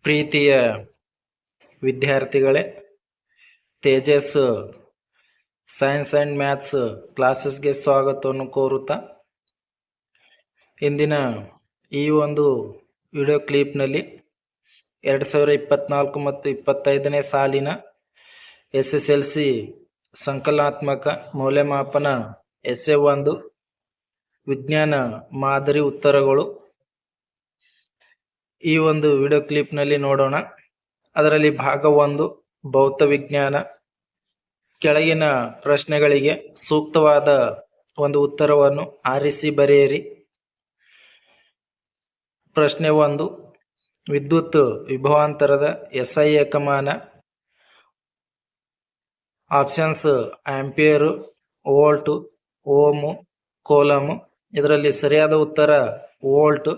ಪ್ರೀತಿಯ ವಿದ್ಯಾರ್ಥಿಗಳೇ, Tejas science and maths ಕ್ಲಾಸಸ್ಗೆ ಸ್ವಾಗತವನ್ನು ಕೋರುತ್ತಾ ಇಂದಿನ ಈ ಒಂದು ವಿಡಿಯೋ ಕ್ಲಿಪ್ನಲ್ಲಿ 2024 ಮತ್ತು 25ನೇ ಸಾಲಿನ SSLC ಸಂಕಲನಾತ್ಮಕ ಮೌಲ್ಯಮಾಪನ ಎಸ್ಸೆ 1 ವಿಜ್ಞಾನ ಮಾದರಿ ಉತ್ತರಗಳು ಈ ಒಂದು ವಿಡಿಯೋ ಕ್ಲಿಪ್ನಲ್ಲಿ ನೋಡೋಣ. ಅದರಲ್ಲಿ ಭಾಗ 1 ಭೌತ ವಿಜ್ಞಾನ. ಕೆಳಗಿನ ಪ್ರಶ್ನೆಗಳಿಗೆ ಸೂಕ್ತವಾದ ಒಂದು ಉತ್ತರವನ್ನು ಆರಿಸಿ ಬರೆಯಿರಿ. ಪ್ರಶ್ನೆ 1, ವಿದ್ಯುತ್ ವಿಭವಾಂತರದ SI ಏಕಮಾನ. Options ampere, volt, ohm, coulomb. ಇದರಲ್ಲಿ ಸರಿಯಾದ ಉತ್ತರ ವೋಲ್ಟ್.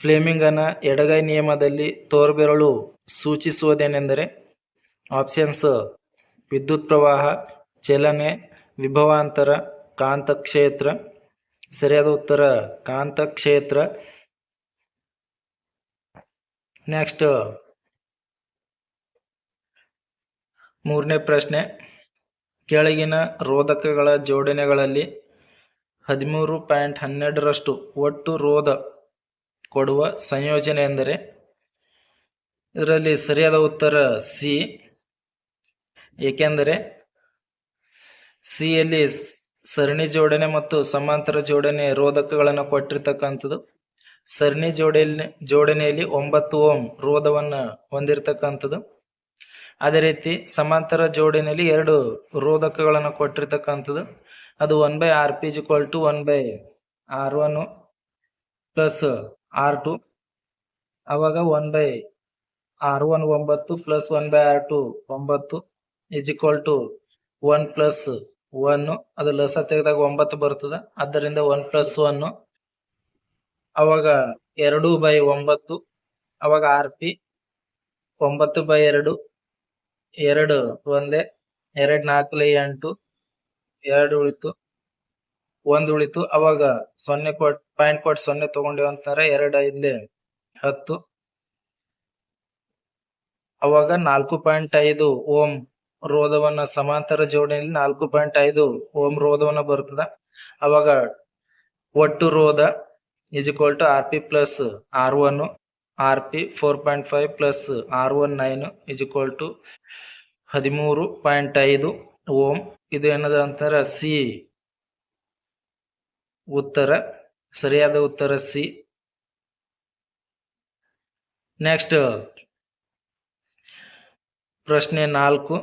ಫ್ಲೆಮಿಂಗನ ಎಡಗೈ ನಿಯಮದಲ್ಲಿ ತೋರ್ಬೆರಳು ಸೂಚಿಸುವುದೇನೆಂದರೆ ಆಪ್ಷನ್ಸ್ ವಿದ್ಯುತ್ ಪ್ರವಾಹ, ಚಲನೆ, ವಿಭವಾಂತರ, ಕಾಂತಕ್ಷೇತ್ರ. ಸರಿಯಾದ ಉತ್ತರ ಕಾಂತಕ್ಷೇತ್ರ. ನೆಕ್ಸ್ಟ್ 3ನೇ ಪ್ರಶ್ನೆ, ಕೆಳಗಿನ ರೋಧಕಗಳ ಜೋಡಣೆಗಳಲ್ಲಿ 13.12ರಷ್ಟು ಒಟ್ಟು ರೋಧ ಕೊಡುವ ಸಂಯೋಜನೆ ಎಂದರೆ. ಇದರಲ್ಲಿ ಸರಿಯಾದ ಉತ್ತರ ಸಿ. ಏಕೆಂದರೆ ಸಿಯಲ್ಲಿ ಸರಣಿ ಜೋಡಣೆ ಮತ್ತು ಸಮಾಂತರ ಜೋಡಣೆ ರೋಧಕಗಳನ್ನು ಕೊಟ್ಟಿರ್ತಕ್ಕಂಥದ್ದು. ಸರಣಿ ಜೋಡಣೆಯಲ್ಲಿ 9 ಓಂ ರೋಧವನ್ನು ಹೊಂದಿರತಕ್ಕಂಥದ್ದು. ಅದೇ ರೀತಿ ಸಮಾಂತರ ಜೋಡಣೆಯಲ್ಲಿ 2 ರೋಧಕಗಳನ್ನು ಕೊಟ್ಟಿರ್ತಕ್ಕಂಥದ್ದು. ಅದು 1/Rp = 1/R1 ಪ್ಲಸ್ R2. ಅವಾಗ 1/R1 9 ಪ್ಲಸ್ 1/R2 9 = 1 ಪ್ಲಸ್ 1. ಅದು ಲಸ ತೆಗೆದಾಗ 9 ಬರ್ತದೆ. ಆದ್ದರಿಂದ 1 ಪ್ಲಸ್ 1. ಅವಾಗ 2/9. ಅವಾಗ Rp 9/2 2 ಒಂದೇ. 2 4 8 2 ಉಳಿತು, 1 ಉಳಿತು. ಅವಾಗ 0 ಪಾಯಿಂಟ್ ಕೊಟ್ಟು 0 ತಗೊಂಡೇವು ಅಂತಾರೆ. 2 5 10. ಅವಾಗ 4.5 ಓಂ ರೋಧವನ್ನ ಸಮಾಂತರ ಜೋಡಣೆಯಲ್ಲಿ 4.5 ಓಂ ರೋಧವನ್ನ ಬರ್ತದ. ಅವಾಗ ಒಟ್ಟು ರೋಧ = Rp plus R1. Rp 4.5 plus R1 9 = 13.5 ಓಂ. ಇದು ಏನದ ಅಂತಾರ ಸಿ ಉತ್ತರ. ಸರಿಯಾದ ಉತ್ತರ ಸಿ. ನೆಕ್ಸ್ಟ್ ಪ್ರಶ್ನೆ 4,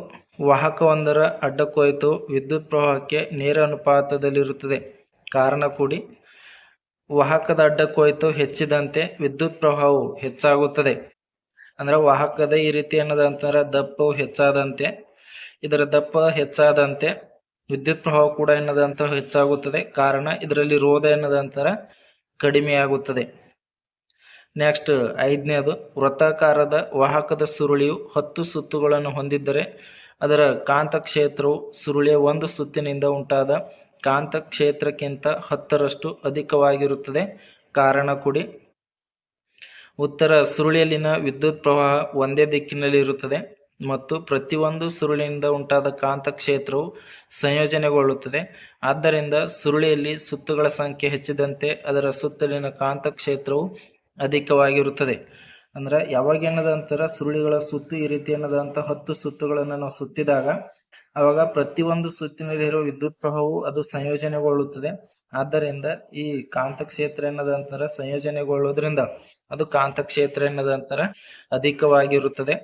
ವಾಹಕವೊಂದರ ಅಡ್ಡಕೊಯ್ತು ವಿದ್ಯುತ್ ಪ್ರವಾಹಕ್ಕೆ ನೇರ ಅನುಪಾತದಲ್ಲಿರುತ್ತದೆ. ಕಾರಣ ಕೊಡಿ. ವಾಹಕದ ಅಡ್ಡಕೊಯ್ತು ಹೆಚ್ಚಿದಂತೆ ವಿದ್ಯುತ್ ಪ್ರವಾಹವು ಹೆಚ್ಚಾಗುತ್ತದೆ. ಅಂದ್ರೆ ವಾಹಕದ ಈ ರೀತಿ ಏನದಂತಾರ ದಪ್ಪವು ಹೆಚ್ಚಾದಂತೆ, ಇದರ ದಪ್ಪ ಹೆಚ್ಚಾದಂತೆ ವಿದ್ಯುತ್ ಪ್ರವಾಹ ಕೂಡ ಏನದಂತ ಹೆಚ್ಚಾಗುತ್ತದೆ. ಕಾರಣ ಇದರಲ್ಲಿ ರೋಧ ಏನದಂತಾರ ಕಡಿಮೆಯಾಗುತ್ತದೆ. ನೆಕ್ಸ್ಟ್ 5ನೇದು, ವೃತ್ತಾಕಾರದ ವಾಹಕದ ಸುರುಳಿಯು 10 ಸುತ್ತುಗಳನ್ನು ಹೊಂದಿದ್ದರೆ ಅದರ ಕಾಂತಕ್ಷೇತ್ರವು ಸುರುಳಿಯ 1 ಸುತ್ತಿನಿಂದ ಉಂಟಾದ ಕಾಂತಕ್ಷೇತ್ರಕ್ಕಿಂತ 10ರಷ್ಟು ಅಧಿಕವಾಗಿರುತ್ತದೆ. ಕಾರಣ ಕೊಡಿ. ಉತ್ತರ, ಸುರುಳಿಯಲ್ಲಿನ ವಿದ್ಯುತ್ ಪ್ರವಾಹ ಒಂದೇ ದಿಕ್ಕಿನಲ್ಲಿರುತ್ತದೆ ಮತ್ತು ಪ್ರತಿಯೊಂದು ಸುರುಳಿಯಿಂದ ಉಂಟಾದ ಕಾಂತಕ್ಷೇತ್ರವು ಸಂಯೋಜನೆಗೊಳ್ಳುತ್ತದೆ. ಆದ್ದರಿಂದ ಸುರುಳಿಯಲ್ಲಿ ಸುತ್ತುಗಳ ಸಂಖ್ಯೆ ಹೆಚ್ಚಿದಂತೆ ಅದರ ಸುತ್ತಲಿನ ಕಾಂತಕ್ಷೇತ್ರವು ಅಧಿಕವಾಗಿರುತ್ತದೆ. ಅಂದ್ರೆ ಯಾವಾಗ ಏನದಂತಾರ ಸುರುಳಿಗಳ ಸುತ್ತು ಈ ರೀತಿ ಏನದಂತ 10 ಸುತ್ತುಗಳನ್ನು ನಾವು ಸುತ್ತಿದಾಗ ಅವಾಗ ಪ್ರತಿಯೊಂದು ಸುತ್ತಿನಲ್ಲಿರುವ ವಿದ್ಯುತ್ ಪ್ರವಾಹವು ಅದು ಸಂಯೋಜನೆಗೊಳ್ಳುತ್ತದೆ. ಆದ್ದರಿಂದ ಈ ಕಾಂತಕ್ಷೇತ್ರ ಏನದಂತಾರ ಸಂಯೋಜನೆಗೊಳ್ಳುವುದರಿಂದ ಅದು ಕಾಂತಕ್ಷೇತ್ರ ಏನದಂತಾರ ಅಧಿಕವಾಗಿರುತ್ತದೆ.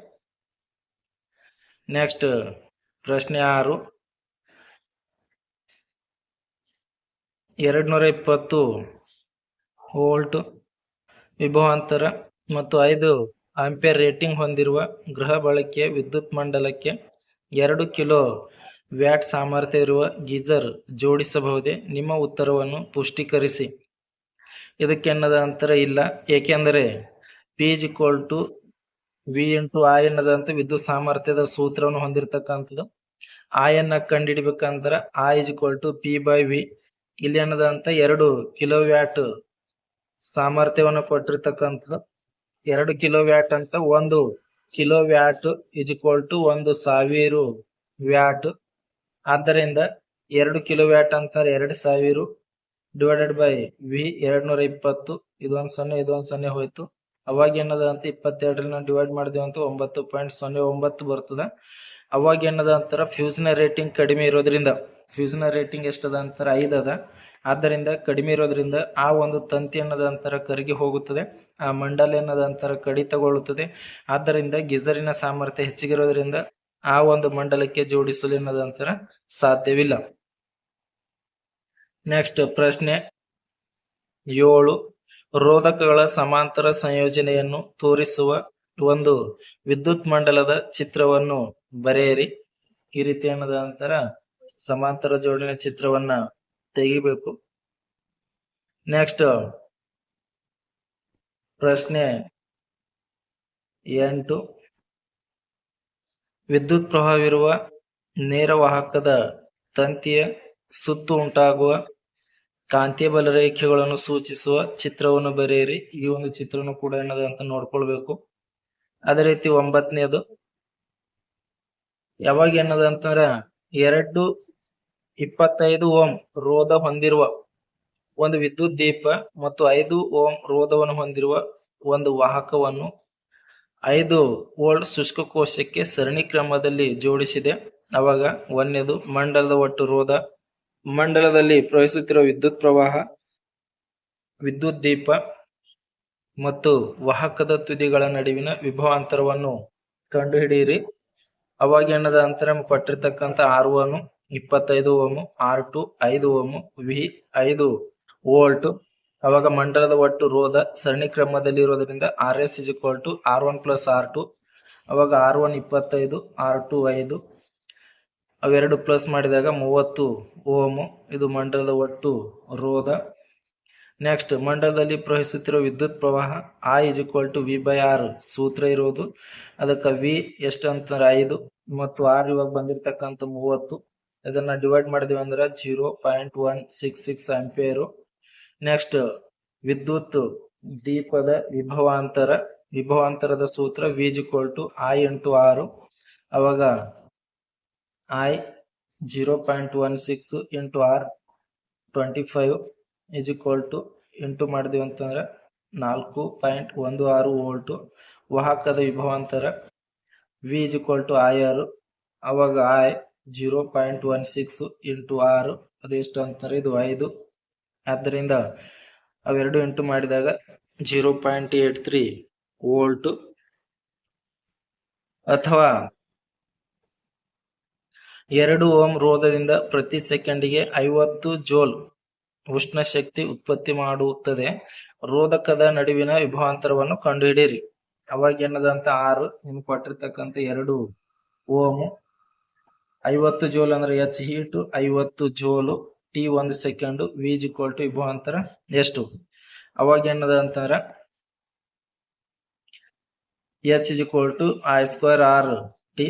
ನೆಕ್ಸ್ಟ್ ಪ್ರಶ್ನೆ 6, 220 ವೋಲ್ಟ್ ವಿಭವಾಂತರ ಮತ್ತು 5 ಆಂಪಿಯರ್ ರೇಟಿಂಗ್ ಹೊಂದಿರುವ ಗೃಹ ಬಳಕೆಯ ವಿದ್ಯುತ್ ಮಂಡಲಕ್ಕೆ 2 ಕಿಲೋ ವ್ಯಾಟ್ ಸಾಮರ್ಥ್ಯ ಇರುವ ಗೀಜರ್ ಜೋಡಿಸಬಹುದೇ? ನಿಮ್ಮ ಉತ್ತರವನ್ನು ಪುಷ್ಟೀಕರಿಸಿ. ಇದಕ್ಕೆನ್ನದ ಅಂತರ ಇಲ್ಲ. ಏಕೆಂದರೆ P = V × I ಎನ್ನದಂತ ವಿದ್ಯುತ್ ಸಾಮರ್ಥ್ಯದ ಸೂತ್ರವನ್ನು ಹೊಂದಿರತಕ್ಕಂಥದ್ದು. I ಅನ್ನ ಕಂಡುಹಿಡಿಬೇಕಂದ್ರೆ I = P/V. ಇಲ್ಲಿ ಏನದಂತ 2 ಕಿಲೋವ್ಯಾಟ್ ಸಾಮರ್ಥ್ಯವನ್ನು ಕೊಟ್ಟಿರ್ತಕ್ಕಂಥದ್ದು. 2 ಕಿಲೋ ವ್ಯಾಟ್ ಅಂತ 1 kilo watt is equal to 1000 watt. ಆದ್ದರಿಂದ 2 ಕಿಲೋ ವ್ಯಾಟ್ ಅಂತಾರೆ 2000 ಡಿವೈಡೆಡ್ ಬೈ ವಿ 220. ಇದೊಂದು 0 ಇದೊಂದು 0 ಹೋಯ್ತು. ಅವಾಗ ಏನದ ಅಂತ 22 ಡಿವೈಡ್ ಮಾಡಿದೆವು ಅಂತ 9.09 ಬರ್ತದ. ಅವಾಗ ಏನದ ಅಂತಾರ ಫ್ಯೂಸ್ನ ರೇಟಿಂಗ್ ಕಡಿಮೆ ಇರೋದ್ರಿಂದ, ಫ್ಯೂಸ್ನ ರೇಟಿಂಗ್ ಎಷ್ಟದ ಅಂತಾರ 5 ಅದ. ಆದ್ದರಿಂದ ಕಡಿಮೆ ಇರೋದ್ರಿಂದ ಆ ಒಂದು ತಂತಿ ಅನ್ನದ ಅಂತರ ಕರಗಿ ಹೋಗುತ್ತದೆ, ಆ ಮಂಡಲ ಏನದ ಅಂತರ ಕಡಿತಗೊಳ್ಳುತ್ತದೆ. ಆದ್ದರಿಂದ ಗಿಜರಿನ ಸಾಮರ್ಥ್ಯ ಹೆಚ್ಚಿಗಿರೋದ್ರಿಂದ ಆ ಒಂದು ಮಂಡಲಕ್ಕೆ ಜೋಡಿಸಲು ಏನದ ಅಂತರ ಸಾಧ್ಯವಿಲ್ಲ. ನೆಕ್ಸ್ಟ್ ಪ್ರಶ್ನೆ 7. ರೋಧಕಗಳ ಸಮಾಂತರ ಸಂಯೋಜನೆಯನ್ನು ತೋರಿಸುವ ಒಂದು ವಿದ್ಯುತ್ ಮಂಡಲದ ಚಿತ್ರವನ್ನು ಬರೆಯಿರಿ. ಈ ರೀತಿ ಏನದ ಅಂತರ ಸಮಾಂತರ ಜೋಡಣೆ ಚಿತ್ರವನ್ನ ತೆಗಿಬೇಕು. ನೆಕ್ಸ್ಟ್ ಪ್ರಶ್ನೆ 8. ವಿದ್ಯುತ್ ಪ್ರವಾಹವಿರುವ ನೇರ ವಾಹಕದ ತಂತಿಯ ಸುತ್ತು ಉಂಟಾಗುವ ಕಾಂತೀಯ ಬಲರೇಖೆಗಳನ್ನು ಸೂಚಿಸುವ ಚಿತ್ರವನ್ನು ಬರೆಯಿರಿ. ಈ ಒಂದು ಚಿತ್ರವನ್ನು ಕೂಡ ಏನದ ಅಂತ ನೋಡ್ಕೊಳ್ಬೇಕು. ಅದೇ ರೀತಿ 9ನೇದು ಯಾವಾಗ ಏನದ ಅಂತಂದ್ರ 25 ಓಂ ರೋಧ ಹೊಂದಿರುವ ಒಂದು ವಿದ್ಯುತ್ ದೀಪ ಮತ್ತು 5 ಓಂ ರೋಧವನ್ನು ಹೊಂದಿರುವ ಒಂದು ವಾಹಕವನ್ನು 5 ವೋಲ್ಟ್ ಶುಷ್ಕ ಕೋಶಕ್ಕೆ ಸರಣಿ ಕ್ರಮದಲ್ಲಿ ಜೋಡಿಸಿದೆ. ಅವಾಗ 1ನೇದು ಮಂಡಲದ ಒಟ್ಟು ರೋಧ, ಮಂಡಲದಲ್ಲಿ ಪ್ರವಹಿಸುತ್ತಿರುವ ವಿದ್ಯುತ್ ಪ್ರವಾಹ, ವಿದ್ಯುತ್ ದೀಪ ಮತ್ತು ವಾಹಕದ ತುದಿಗಳ ನಡುವಿನ ವಿಭವಾಂತರವನ್ನು ಕಂಡುಹಿಡಿಯಿರಿ. ಅವಾಗ ಏನದ ಅಂತರ ಕೊಟ್ಟಿರ್ತಕ್ಕಂಥ R1 25 ohm, R2 5 ohm, V 5 volt. ಅವಾಗ ಮಂಡಲದ ಒಟ್ಟು ರೋಧ ಸರಣಿ ಕ್ರಮದಲ್ಲಿ ಇರೋದ್ರಿಂದ RS = R1 + R2. ಅವಾಗ R1 25, R2 5, ಅವೆರಡು ಪ್ಲಸ್ ಮಾಡಿದಾಗ 30 ಓಮ್. ಇದು ಮಂಡಲದ ಒಟ್ಟು ರೋಧ. ನೆಕ್ಸ್ಟ್ ಮಂಡಲದಲ್ಲಿ ಪ್ರವಹಿಸುತ್ತಿರುವ ವಿದ್ಯುತ್ ಪ್ರವಾಹ I = V/R ಸೂತ್ರ ಇರೋದು. ಅದಕ್ಕೆ ವಿ ಎಷ್ಟು ಅಂತಂದ್ರೆ 5 ಮತ್ತು R ಇವಾಗ ಬಂದಿರತಕ್ಕಂಥ 30. ಇದನ್ನ ಡಿವೈಡ್ ಮಾಡಿದ್ವಿ ಅಂದ್ರೆ 0.166 ಆಂಪಿಯರ್. ನೆಕ್ಸ್ಟ್ ವಿದ್ಯುತ್ ದೀಪದ ವಿಭವಾಂತರದ ಸೂತ್ರ V = I × R. ಅವಾಗ I 0.16 × R 25 ಇಂಟು ಮಾಡಿದ್ವಿ ಅಂತಂದ್ರೆ 4.16 ವೋಲ್ಟ್. ವಾಹಕದ ವಿಭವಾಂತರ V = IR. ಅವಾಗ I 0.16 × R ಅದು ಎಷ್ಟು ಅಂತಾರೆ ಇದು 5. ಆದ್ದರಿಂದ ಅವೆರಡು ಇಂಟು ಮಾಡಿದಾಗ 0.83 ವೋಲ್ಟ್. ಅಥವಾ 2 ಓಂ ರೋಧದಿಂದ ಪ್ರತಿ ಸೆಕೆಂಡಿಗೆ 50 ಜೂಲ್ ಉಷ್ಣ ಶಕ್ತಿ ಉತ್ಪತ್ತಿ ಮಾಡುತ್ತದೆ. ರೋಧಕದ ನಡುವಿನ ವಿಭವಾಂತರವನ್ನು ಕಂಡುಹಿಡಿಯಿರಿ. ಅವಾಗ ಏನದಂತ 6 ನಿಮ್ಗೆ ಕೊಟ್ಟಿರ್ತಕ್ಕಂಥ 2 ಓಮ್ 50 ಜೂಲ್ ಅಂದ್ರೆ H ಹೀಟ್ 50 ಜೂಲ್, T 1 ಸೆಕೆಂಡ್, V = ವಿಭವಾಂತರ ಎಷ್ಟು. ಅವಾಗ ಏನದ ಅಂತಂದ್ರ H = I²R T.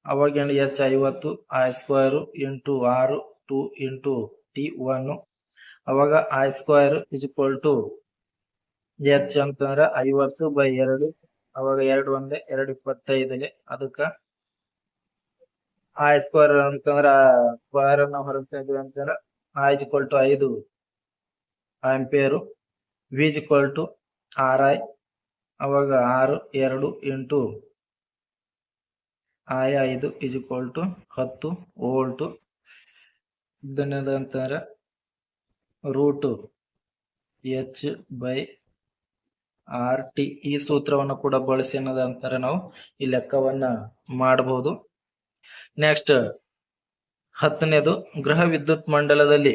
ಅವಾಗ H 50 I² × R 2 × T 1. ಅವಾಗ I² = H ಅಂತಂದ್ರೆ 50/2. ಅವಾಗ 2 1 2 25. ಅದಕ್ಕ I² ಅಂತಂದ್ರ ಸ್ಕ್ವೇರ್ ಅನ್ನ ಹೊರಗೆ ತೆಗೆದ್ವಿ ಅಂತಂದ್ರೆ I = 5 ಆಂಪಿಯರ್. V = RI. ಅವಾಗ R 2 × I 5 = 10 ವೋಲ್ಟ್. ಇದನ್ನಂತರ √H/RT ಈ ಸೂತ್ರವನ್ನು ಕೂಡ ಬಳಸಿ ಅನ್ನೋದ ಅಂತಾರೆ ನಾವು ಈ ಲೆಕ್ಕವನ್ನ ಮಾಡಬಹುದು. ನೆಕ್ಸ್ಟ್ 10ನೇದು ಗೃಹ ವಿದ್ಯುತ್ ಮಂಡಲದಲ್ಲಿ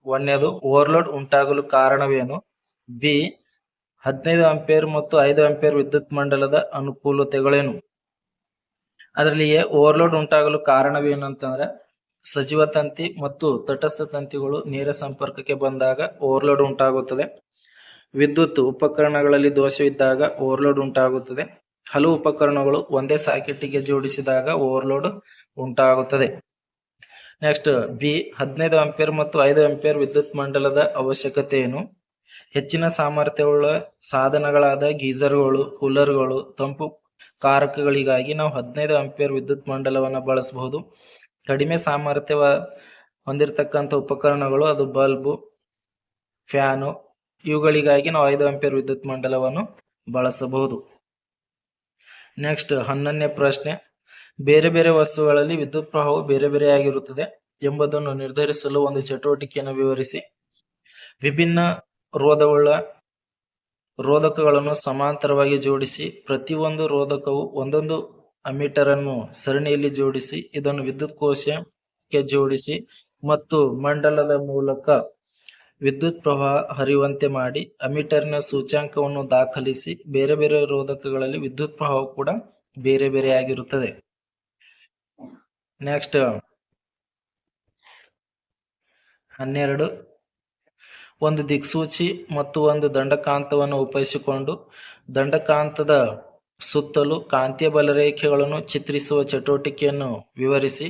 1ನೇದು ಓವರ್ಲೋಡ್ ಉಂಟಾಗಲು ಕಾರಣವೇನು. ಬಿ 15 ಆಂಪಿಯರ್ ಮತ್ತು 5 ಆಂಪಿಯರ್ ವಿದ್ಯುತ್ ಮಂಡಲದ ಅನುಕೂಲತೆಗಳೇನು. ಅದರಲ್ಲಿ ಓವರ್ಲೋಡ್ ಉಂಟಾಗಲು ಕಾರಣವೇನು ಅಂತಂದ್ರೆ ಸಜೀವ ತಂತಿ ಮತ್ತು ತಟಸ್ಥ ತಂತಿಗಳು ನೇರ ಸಂಪರ್ಕಕ್ಕೆ ಬಂದಾಗ ಓವರ್ಲೋಡ್ ಉಂಟಾಗುತ್ತದೆ. ವಿದ್ಯುತ್ ಉಪಕರಣಗಳಲ್ಲಿ ದೋಷವಿದ್ದಾಗ ಓವರ್ಲೋಡ್ ಉಂಟಾಗುತ್ತದೆ. ಹಲವು ಉಪಕರಣಗಳು ಒಂದೇ ಸಾಕೆಟ್ಗೆ ಜೋಡಿಸಿದಾಗ ಓವರ್ಲೋಡ್ ಉಂಟಾಗುತ್ತದೆ. ನೆಕ್ಸ್ಟ್ ಬಿ 15 ಆಂಪಿಯರ್ ಮತ್ತು 5 ಆಂಪಿಯರ್ ವಿದ್ಯುತ್ ಮಂಡಲದ ಅವಶ್ಯಕತೆ ಏನು. ಹೆಚ್ಚಿನ ಸಾಮರ್ಥ್ಯವುಳ್ಳ ಸಾಧನಗಳಾದ ಗೀಜರ್ಗಳು, ಕೂಲರ್ಗಳು, ತಂಪು ಕಾರಕಗಳಿಗಾಗಿ ನಾವು 15 ಆಂಪಿಯರ್ ವಿದ್ಯುತ್ ಮಂಡಲವನ್ನು ಬಳಸಬಹುದು. ಕಡಿಮೆ ಸಾಮರ್ಥ್ಯ ಹೊಂದಿರತಕ್ಕಂಥ ಉಪಕರಣಗಳು ಅದು ಬಲ್ಬು, ಫ್ಯಾನು ಇವುಗಳಿಗಾಗಿ ನಾವು 5 ಆಂಪಿಯರ್ ವಿದ್ಯುತ್ ಮಂಡಲವನ್ನು ಬಳಸಬಹುದು. ನೆಕ್ಸ್ಟ್ 11ನೇ ಪ್ರಶ್ನೆ, ಬೇರೆ ಬೇರೆ ವಸ್ತುಗಳಲ್ಲಿ ವಿದ್ಯುತ್ ಪ್ರವಾಹವು ಬೇರೆ ಬೇರೆಯಾಗಿರುತ್ತದೆ ಎಂಬುದನ್ನು ನಿರ್ಧರಿಸಲು ಒಂದು ಚಟುವಟಿಕೆಯನ್ನು ವಿವರಿಸಿ. ವಿಭಿನ್ನ ರೋಧವುಳ್ಳ ರೋಧಕಗಳನ್ನು ಸಮಾಂತರವಾಗಿ ಜೋಡಿಸಿ ಪ್ರತಿಯೊಂದು ರೋಧಕವು ಒಂದೊಂದು ಅಮೀಟರ್ ಅನ್ನು ಸರಣಿಯಲ್ಲಿ ಜೋಡಿಸಿ ಇದನ್ನು ವಿದ್ಯುತ್ ಕೋಶಕ್ಕೆ ಜೋಡಿಸಿ ಮತ್ತು ಮಂಡಲದ ಮೂಲಕ ವಿದ್ಯುತ್ ಪ್ರವಾಹ ಹರಿಯುವಂತೆ ಮಾಡಿ ಅಮೀಟರ್ನ ಸೂಚ್ಯಾಂಕವನ್ನು ದಾಖಲಿಸಿ. ಬೇರೆ ಬೇರೆ ರೋಧಕಗಳಲ್ಲಿ ವಿದ್ಯುತ್ ಪ್ರವಾಹ ಕೂಡ ಬೇರೆ ಬೇರೆಯಾಗಿರುತ್ತದೆ. ನೆಕ್ಸ್ಟ್ 12, ಒಂದು ದಿಕ್ಸೂಚಿ ಮತ್ತು ಒಂದು ದಂಡಕಾಂತವನ್ನು ಉಪಯೋಗಿಸಿಕೊಂಡು ದಂಡಕಾಂತದ ಸುತ್ತಲೂ ಕಾಂತೀಯ ಬಲರೇಖೆಗಳನ್ನು ಚಿತ್ರಿಸುವ ಚಟುವಟಿಕೆಯನ್ನು ವಿವರಿಸಿ.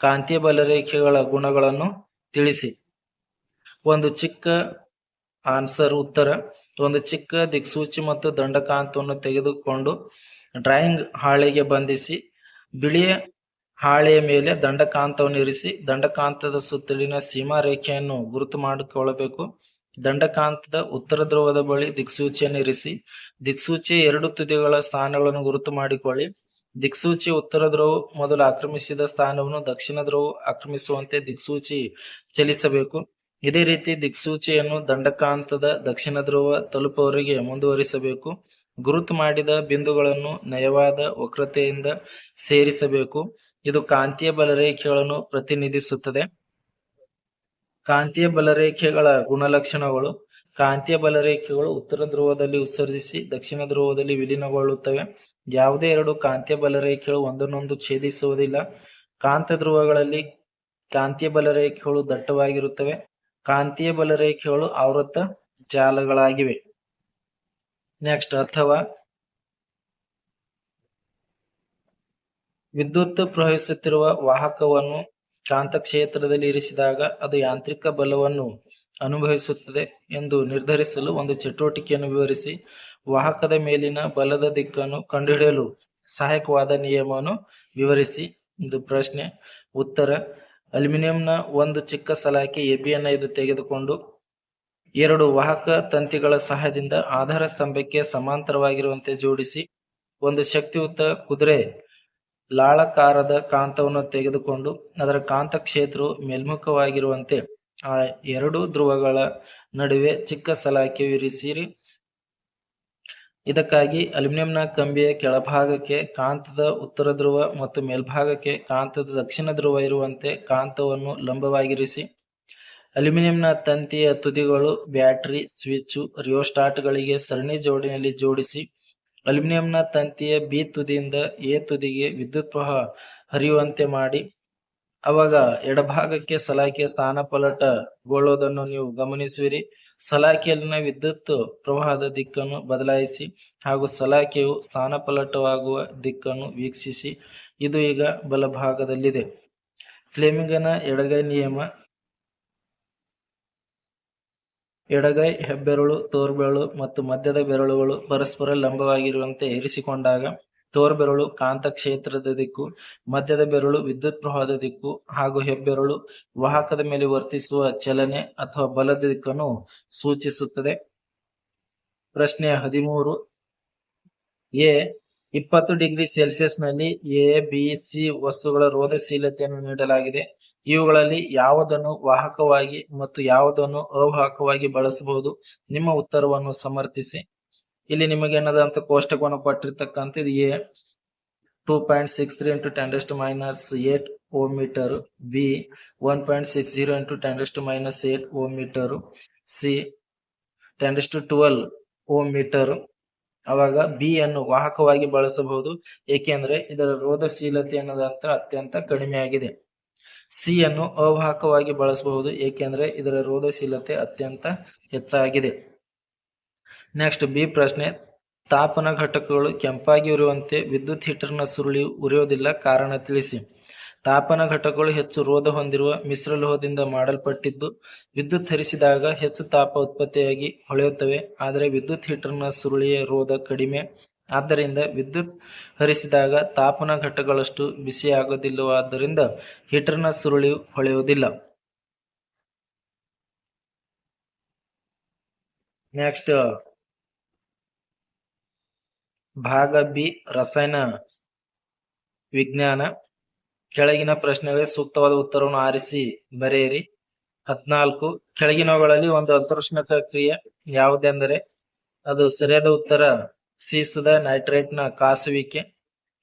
ಕಾಂತೀಯ ಬಲರೇಖೆಗಳ ಗುಣಗಳನ್ನು ತಿಳಿಸಿ. ಒಂದು ಚಿಕ್ಕ ಉತ್ತರ, ಒಂದು ಚಿಕ್ಕ ದಿಕ್ಸೂಚಿ ಮತ್ತು ದಂಡಕಾಂತವನ್ನು ತೆಗೆದುಕೊಂಡು ಡ್ರಾಯಿಂಗ್ ಹಾಳೆಗೆ ಬಂಧಿಸಿ ಬಿಳಿಯ ಹಾಳೆಯ ಮೇಲೆ ದಂಡಕಾಂತವನ್ನು ಇರಿಸಿ ದಂಡಕಾಂತದ ಸುತ್ತಲಿನ ಸೀಮಾ ರೇಖೆಯನ್ನು ಗುರುತು ಮಾಡಿಕೊಳ್ಳಬೇಕು. ದಂಡಕಾಂತದ ಉತ್ತರ ಧ್ರುವದ ಬಳಿ ದಿಕ್ಸೂಚಿಯನ್ನು ಇರಿಸಿ ದಿಕ್ಸೂಚಿಯ 2 ತುದಿಗಳ ಸ್ಥಾನಗಳನ್ನು ಗುರುತು ಮಾಡಿಕೊಳ್ಳಿ. ದಿಕ್ಸೂಚಿಯ ಉತ್ತರ ಧ್ರುವವು ಮೊದಲು ಆಕ್ರಮಿಸಿದ ಸ್ಥಾನವನ್ನು ದಕ್ಷಿಣ ಧ್ರುವವು ಆಕ್ರಮಿಸುವಂತೆ ದಿಕ್ಸೂಚಿ ಚಲಿಸಬೇಕು. ಇದೇ ರೀತಿ ದಿಕ್ಸೂಚಿಯನ್ನು ದಂಡಕಾಂತದ ದಕ್ಷಿಣ ಧ್ರುವ ತಲುಪುವವರೆಗೆ ಮುಂದುವರಿಸಬೇಕು. ಗುರುತು ಮಾಡಿದ ಬಿಂದುಗಳನ್ನು ನಯವಾದ ವಕ್ರತೆಯಿಂದ ಸೇರಿಸಬೇಕು. ಇದು ಕಾಂತೀಯ ಬಲರೇಖೆಗಳನ್ನು ಪ್ರತಿನಿಧಿಸುತ್ತದೆ. ಕಾಂತೀಯ ಬಲರೇಖೆಗಳ ಗುಣಲಕ್ಷಣಗಳು. ಕಾಂತೀಯ ಬಲರೇಖೆಗಳು ಉತ್ತರ ಧ್ರುವದಲ್ಲಿ ಉತ್ಸರ್ಜಿಸಿ ದಕ್ಷಿಣ ಧ್ರುವದಲ್ಲಿ ವಿಲೀನಗೊಳ್ಳುತ್ತವೆ. ಯಾವುದೇ 2 ಕಾಂತೀಯ ಬಲರೇಖೆಗಳು ಒಂದನ್ನೊಂದು ಛೇದಿಸುವುದಿಲ್ಲ. ಕಾಂತ ಧ್ರುವಗಳಲ್ಲಿ ಕಾಂತೀಯ ಬಲರೇಖೆಗಳು ದಟ್ಟವಾಗಿರುತ್ತವೆ. ಕಾಂತೀಯ ಬಲರೇಖೆಗಳು ಆವೃತ್ತ ಜಾಲಗಳಾಗಿವೆ. ನೆಕ್ಸ್ಟ್, ಅಥವಾ ವಿದ್ಯುತ್ ಪ್ರವಹಿಸುತ್ತಿರುವ ವಾಹಕವನ್ನು ಕಾಂತಕ್ಷೇತ್ರದಲ್ಲಿ ಇರಿಸಿದಾಗ ಅದು ಯಾಂತ್ರಿಕ ಬಲವನ್ನು ಅನುಭವಿಸುತ್ತದೆ ಎಂದು ನಿರ್ಧರಿಸಲು ಒಂದು ಚಟುವಟಿಕೆಯನ್ನು ವಿವರಿಸಿ. ವಾಹಕದ ಮೇಲಿನ ಬಲದ ದಿಕ್ಕನ್ನು ಕಂಡುಹಿಡಿಯಲು ಸಹಾಯಕವಾದ ನಿಯಮವನ್ನು ವಿವರಿಸಿ. ಇದು ಪ್ರಶ್ನೆ. ಉತ್ತರ, ಅಲ್ಯೂಮಿನಿಯಂನ ಒಂದು ಚಿಕ್ಕ ಸಲಾಕೆ ಎಬಿಯನ್ನು ಇದು ತೆಗೆದುಕೊಂಡು 2 ವಾಹಕ ತಂತಿಗಳ ಸಹಾಯದಿಂದ ಆಧಾರ ಸ್ತಂಭಕ್ಕೆ ಸಮಾಂತರವಾಗಿರುವಂತೆ ಜೋಡಿಸಿ ಒಂದು ಶಕ್ತಿಯುತ ಕುದುರೆ ಲಾಳಕಾರದ ಕಾಂತವನ್ನು ತೆಗೆದುಕೊಂಡು ಅದರ ಕಾಂತ ಕ್ಷೇತ್ರವು ಮೇಲ್ಮುಖವಾಗಿರುವಂತೆ ಆ 2 ಧ್ರುವಗಳ ನಡುವೆ ಚಿಕ್ಕ ಸಲಾಕೆ ಇರಿಸಿರಿ. ಇದಕ್ಕಾಗಿ ಅಲ್ಯೂಮಿನಿಯಂನ ಕಂಬಿಯ ಕೆಳಭಾಗಕ್ಕೆ ಕಾಂತದ ಉತ್ತರ ಧ್ರುವ ಮತ್ತು ಮೇಲ್ಭಾಗಕ್ಕೆ ಕಾಂತದ ದಕ್ಷಿಣ ಧ್ರುವ ಇರುವಂತೆ ಕಾಂತವನ್ನು ಲಂಬವಾಗಿರಿಸಿ. ಅಲ್ಯೂಮಿನಿಯಂನ ತಂತಿಯ ತುದಿಗಳು ಬ್ಯಾಟರಿ, ಸ್ವಿಚ್, ರಿಯೋಸ್ಟಾಟ್ಗಳಿಗೆ ಸರಣಿ ಜೋಡಣೆಯಲ್ಲಿ ಜೋಡಿಸಿ. ಅಲ್ಯೂಮಿನಿಯಂನ ತಂತಿಯ ಬಿ ತುದಿಯಿಂದ ಎ ತುದಿಗೆ ವಿದ್ಯುತ್ ಪ್ರವಾಹ ಹರಿಯುವಂತೆ ಮಾಡಿ. ಅವಾಗ ಎಡಭಾಗಕ್ಕೆ ಸಲಾಕೆಯ ಸ್ಥಾನಪಲ್ಲಟಗೊಳ್ಳುವುದನ್ನು ನೀವು ಗಮನಿಸುವಿರಿ. ಸಲಾಕೆಯಲ್ಲಿನ ವಿದ್ಯುತ್ ಪ್ರವಾಹದ ದಿಕ್ಕನ್ನು ಬದಲಾಯಿಸಿ ಹಾಗೂ ಸಲಾಕೆಯು ಸ್ಥಾನಪಲ್ಲಟವಾಗುವ ದಿಕ್ಕನ್ನು ವೀಕ್ಷಿಸಿ. ಇದು ಈಗ ಬಲಭಾಗದಲ್ಲಿದೆ. ಫ್ಲೆಮಿಂಗನ ಎಡಗೈ ನಿಯಮ. ಎಡಗೈ ಹೆಬ್ಬೆರಳು, ತೋರ್ಬೆರಳು ಮತ್ತು ಮಧ್ಯದ ಬೆರಳುಗಳು ಪರಸ್ಪರ ಲಂಬವಾಗಿರುವಂತೆ ಇರಿಸಿಕೊಂಡಾಗ ತೋರ್ಬೆರಳು ಕಾಂತ ಕ್ಷೇತ್ರದ ದಿಕ್ಕು, ಮಧ್ಯದ ಬೆರಳು ವಿದ್ಯುತ್ ಪ್ರವಾಹದ ದಿಕ್ಕು ಹಾಗೂ ಹೆಬ್ಬೆರಳು ವಾಹಕದ ಮೇಲೆ ವರ್ತಿಸುವ ಚಲನೆ ಅಥವಾ ಬಲದ ದಿಕ್ಕನ್ನು ಸೂಚಿಸುತ್ತದೆ. ಪ್ರಶ್ನೆ 13. ಎ 20 ಡಿಗ್ರಿ ಸೆಲ್ಸಿಯಸ್ನಲ್ಲಿ ಎ, ಬಿ, ಸಿ ವಸ್ತುಗಳ ರೋಧಶೀಲತೆಯನ್ನು ನೀಡಲಾಗಿದೆ. ಇವುಗಳಲ್ಲಿ ಯಾವುದನ್ನು ವಾಹಕವಾಗಿ ಮತ್ತು ಯಾವುದನ್ನು ಅವಾಹಕವಾಗಿ ಬಳಸಬಹುದು? ನಿಮ್ಮ ಉತ್ತರವನ್ನು ಸಮರ್ಥಿಸಿ. ಇಲ್ಲಿ ನಿಮಗೆ ಏನದಂತ ಕೋಷ್ಟಕವನ್ನು ಕೊಟ್ಟಿರ್ತಕ್ಕಂಥದ್ದು A 2.63 × 10⁻⁸ ohm metre, B 1.60 × 10⁻⁸ ohm metre, C 10⁻12 ohm metre. ಅವಾಗ ಬಿ ಅನ್ನು ವಾಹಕವಾಗಿ ಬಳಸಬಹುದು, ಏಕೆಂದ್ರೆ ಇದರ ರೋಧಶೀಲತೆ ಅನ್ನೋದಂತ ಅತ್ಯಂತ ಕಡಿಮೆಯಾಗಿದೆ. ಸಿ ಅನ್ನು ಅವಾಹಕವಾಗಿ ಬಳಸಬಹುದು, ಏಕೆಂದ್ರೆ ಇದರ ರೋಧಶೀಲತೆ ಅತ್ಯಂತ ಹೆಚ್ಚಾಗಿದೆ. ನೆಕ್ಸ್ಟ್ ಬಿ ಪ್ರಶ್ನೆ. ತಾಪನ ಘಟಕಗಳು ಕೆಂಪಾಗಿ ಉರಿಯುವಂತೆ ವಿದ್ಯುತ್ ಹೀಟರ್ನ ಸುರುಳಿ ಉರಿಯೋದಿಲ್ಲ, ಕಾರಣ ತಿಳಿಸಿ. ತಾಪನ ಘಟಕಗಳು ಹೆಚ್ಚು ರೋಧ ಹೊಂದಿರುವ ಮಿಶ್ರಲೋಹದಿಂದ ಮಾಡಲ್ಪಟ್ಟಿದ್ದು ವಿದ್ಯುತ್ ಹರಿಸಿದಾಗ ಹೆಚ್ಚು ತಾಪ ಉತ್ಪತ್ತಿಯಾಗಿ ಹೊಳೆಯುತ್ತವೆ. ಆದರೆ ವಿದ್ಯುತ್ ಹೀಟರ್ನ ಸುರುಳಿಯ ರೋಧ ಕಡಿಮೆ. ಆದ್ದರಿಂದ ವಿದ್ಯುತ್ ಹರಿಸಿದಾಗ ತಾಪನ ಘಟಕಗಳಷ್ಟು ಬಿಸಿಯಾಗುವುದಿಲ್ಲವಾದ್ದರಿಂದ ಹೀಟರ್ನ ಸುರುಳಿ ಹೊಳೆಯುವುದಿಲ್ಲ. ನೆಕ್ಸ್ಟ್ ಭಾಗ ಬಿ ರಸಾಯನ ವಿಜ್ಞಾನ. ಕೆಳಗಿನ ಪ್ರಶ್ನೆಗಳಿಗೆ ಸೂಕ್ತವಾದ ಉತ್ತರವನ್ನು ಆರಿಸಿ ಬರೆಯಿರಿ. 14 ಕೆಳಗಿನವುಗಳಲ್ಲಿ ಒಂದು ಅಂತರೋಷ್ಣಕ ಕ್ರಿಯೆ ಯಾವುದೆಂದರೆ ಅದು ಸರಿಯಾದ ಉತ್ತರ ಸೀಸದ ನೈಟ್ರೇಟ್ ನ ಕಾಸುವಿಕೆ.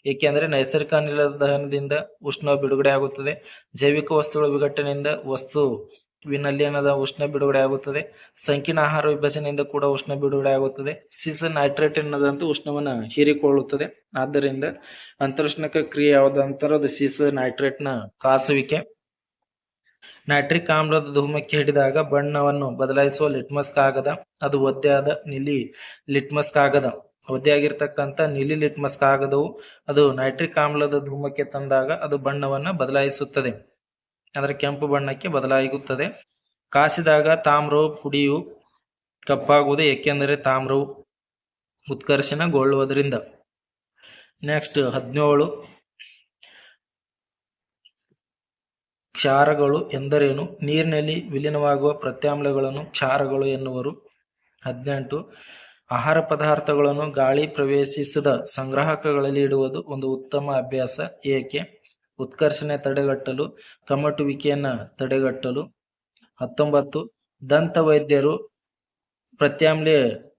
ಏಕೆಂದರೆ ನೈಸರ್ಗಿಕ ಅನಿಲದ ದಹನದಿಂದ ಉಷ್ಣ ಬಿಡುಗಡೆ ಆಗುತ್ತದೆ. ಜೈವಿಕ ವಸ್ತುಗಳ ವಿಘಟನೆಯಿಂದ ವಸ್ತುವಿನಲ್ಲಿ ಉಷ್ಣ ಬಿಡುಗಡೆ ಆಗುತ್ತದೆ. ಸಂಕೀರ್ಣ ಆಹಾರ ವಿಭಜನೆಯಿಂದ ಕೂಡ ಉಷ್ಣ ಬಿಡುಗಡೆ ಆಗುತ್ತದೆ. ಸೀಸ ನೈಟ್ರೇಟ್ ಎನ್ನದಂತೂ ಉಷ್ಣವನ್ನ ಹೀರಿಕೊಳ್ಳುತ್ತದೆ. ಆದ್ದರಿಂದ ಅಂತರೋಷ್ಣಕ ಕ್ರಿಯೆ ಯಾವುದಂತಾರೆ ಅದು ಸೀಸ ನೈಟ್ರೇಟ್ ನ ಕಾಸುವಿಕೆ. ನೈಟ್ರಿಕ್ ಆಮ್ಲದ ಧೂಮಕ್ಕೆ ಹಿಡಿದಾಗ ಬಣ್ಣವನ್ನು ಬದಲಾಯಿಸುವ ಲಿಟ್ಮಸ್ ಕಾಗದ ಅದು ಒದ್ದೆಯಾದ ನೀಲಿ ಲಿಟ್ಮಸ್ ಕಾಗದ. ಒದ್ದೆಯಾಗಿರ್ತಕ್ಕಂಥ ನೀಲಿ ಲಿಟ್ಮಸ್ ಕಾಗದವು ಅದು ನೈಟ್ರಿಕ್ ಆಮ್ಲದ ಧೂಮಕ್ಕೆ ತಂದಾಗ ಅದು ಬಣ್ಣವನ್ನ ಬದಲಾಯಿಸುತ್ತದೆ, ಅಂದ್ರೆ ಕೆಂಪು ಬಣ್ಣಕ್ಕೆ ಬದಲಾಗುತ್ತದೆ. ಕಾಸಿದಾಗ ತಾಮ್ರವು ಪುಡಿಯು ಕಪ್ಪಾಗುವುದು, ಏಕೆಂದರೆ ತಾಮ್ರವು ಉತ್ಕರ್ಷಣಗೊಳ್ಳುವುದರಿಂದ. ನೆಕ್ಸ್ಟ್ 17 ಕ್ಷಾರಗಳು ಎಂದರೇನು? ನೀರಿನಲ್ಲಿ ವಿಲೀನವಾಗುವ ಪ್ರತ್ಯಾಮ್ಲಗಳನ್ನು ಕ್ಷಾರಗಳು ಎನ್ನುವರು. 18 ಆಹಾರ ಪದಾರ್ಥಗಳನ್ನು ಗಾಳಿ ಪ್ರವೇಶಿಸದ ಸಂಗ್ರಾಹಕಗಳಲ್ಲಿ ಇಡುವುದು ಒಂದು ಉತ್ತಮ ಅಭ್ಯಾಸ. ಏಕೆ? ಉತ್ಕರ್ಷಣೆ ತಡೆಗಟ್ಟಲು, ಕಮಟುವಿಕೆಯನ್ನ ತಡೆಗಟ್ಟಲು. 19 ದಂತ ವೈದ್ಯರು ಪ್ರತ್ಯಾಮ್ಲ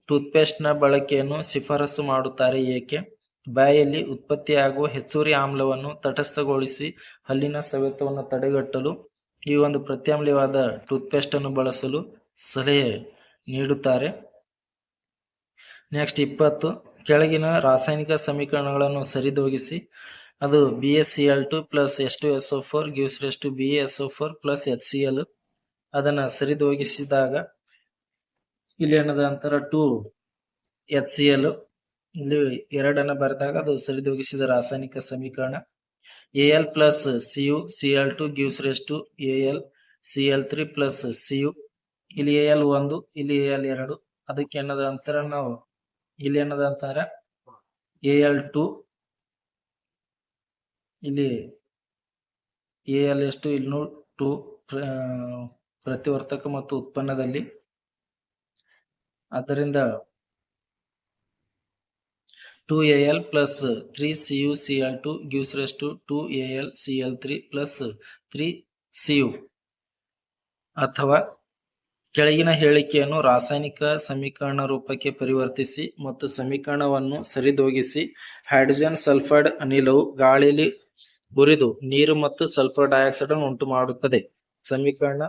ಟೂತ್ಪೇಸ್ಟ್ ನ ಬಳಕೆಯನ್ನು ಶಿಫಾರಸು ಮಾಡುತ್ತಾರೆ. ಏಕೆ? ಬಾಯಲ್ಲಿ ಉತ್ಪತ್ತಿಯಾಗುವ ಹೆಚ್ಚುವರಿ ಆಮ್ಲವನ್ನು ತಟಸ್ಥಗೊಳಿಸಿ ಹಲ್ಲಿನ ಸವೆತವನ್ನು ತಡೆಗಟ್ಟಲು ಈ ಒಂದು ಪ್ರತ್ಯಾಮ್ಲವಾದ ಟೂತ್ಪೇಸ್ಟ್ ಅನ್ನು ಬಳಸಲು ಸಲಹೆ ನೀಡುತ್ತಾರೆ. ನೆಕ್ಸ್ಟ್ 20 ಕೆಳಗಿನ ರಾಸಾಯನಿಕ ಸಮೀಕರಣಗಳನ್ನು ಸರಿದೂಗಿಸಿ. ಅದು BaCl2 plus H2SO4 gives rise to BaSO4 plus HCl. ಅದನ್ನ ಸರಿದೂಗಿಸಿದಾಗ ಇಲ್ಲಿ ಅಂತರ 2HCl ಇಲ್ಲಿ 2 ಬರೆದಾಗ ಅದು ಸರಿದೂಗಿಸಿದ ರಾಸಾಯನಿಕ ಸಮೀಕರಣ. Al plus Cu Cl2 gives rise to AlCl3 plus Cu. ಇಲ್ಲಿ Al 1 ಇಲ್ಲಿ Al 2 ಅದಕ್ಕೆ ಅಂತರ ನಾವು ಇಲ್ಲಿ ಅಂತಾರ Al2 ಇಲ್ಲಿ Al ಎಷ್ಟು ಇಲ್ಲಿ 2 ಪ್ರತಿವರ್ತಕ ಮತ್ತು ಉತ್ಪನ್ನದಲ್ಲಿ. ಆದ್ದರಿಂದ 2Al plus 3CuCl2 gives rise to 2AlCl3 plus 3Cu. ಅಥವಾ ಕೆಳಗಿನ ಹೇಳಿಕೆಯನ್ನು ರಾಸಾಯನಿಕ ಸಮೀಕರಣ ರೂಪಕ್ಕೆ ಪರಿವರ್ತಿಸಿ ಮತ್ತು ಸಮೀಕರಣವನ್ನು ಸರಿದೂಗಿಸಿ. ಹೈಡ್ರೋಜನ್ ಸಲ್ಫೈಡ್ ಅನಿಲವು ಗಾಳಿಯಲ್ಲಿ ಉರಿದು ನೀರು ಮತ್ತು ಸಲ್ಫರ್ ಡೈಆಕ್ಸೈಡ್ ಅನ್ನು ಉಂಟು ಮಾಡುತ್ತದೆ. ಸಮೀಕರಣ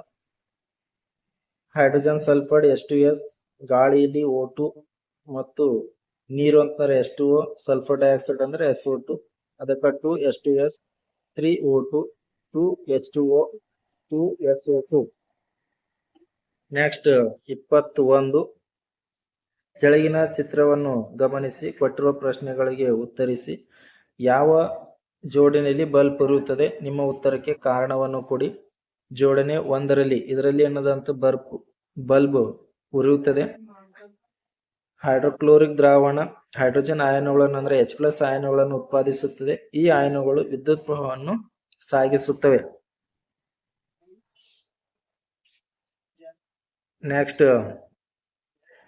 ಹೈಡ್ರೋಜನ್ ಸಲ್ಫೈಡ್ H2S, ಗಾಳಿಯಲ್ಲಿ O2 ಮತ್ತು ನೀರು ಅಂತಾರೆ H2O, ಸಲ್ಫರ್ ಡೈಆಕ್ಸೈಡ್ ಅಂದ್ರೆ SO2. ಅದಕ್ಕೆ 2H2S, 3O2, 2H2O, 2SO2. Next 21 ಕೆಳಗಿನ ಚಿತ್ರವನ್ನು ಗಮನಿಸಿ ಕೊಟ್ಟಿರುವ ಪ್ರಶ್ನೆಗಳಿಗೆ ಉತ್ತರಿಸಿ. ಯಾವ ಜೋಡಣೆಯಲ್ಲಿ ಬಲ್ಬ್ ಉರಿಯುತ್ತದೆ? ನಿಮ್ಮ ಉತ್ತರಕ್ಕೆ ಕಾರಣವನ್ನು ಕೊಡಿ. ಜೋಡಣೆ 1ರಲ್ಲಿ ಇದರಲ್ಲಿ ಬಲ್ಬ್ ಉರಿಯುತ್ತದೆ. ಹೈಡ್ರೋಕ್ಲೋರಿಕ್ ದ್ರಾವಣ ಹೈಡ್ರೋಜನ್ ಆಯನಗಳನ್ನು ಅಂದ್ರೆ H+ ಆಯನಗಳನ್ನು ಉತ್ಪಾದಿಸುತ್ತದೆ. ಈ ಆಯನಗಳು ವಿದ್ಯುತ್ ಪ್ರವಾಹವನ್ನು ಸಾಗಿಸುತ್ತವೆ. ನೆಕ್ಸ್ಟ್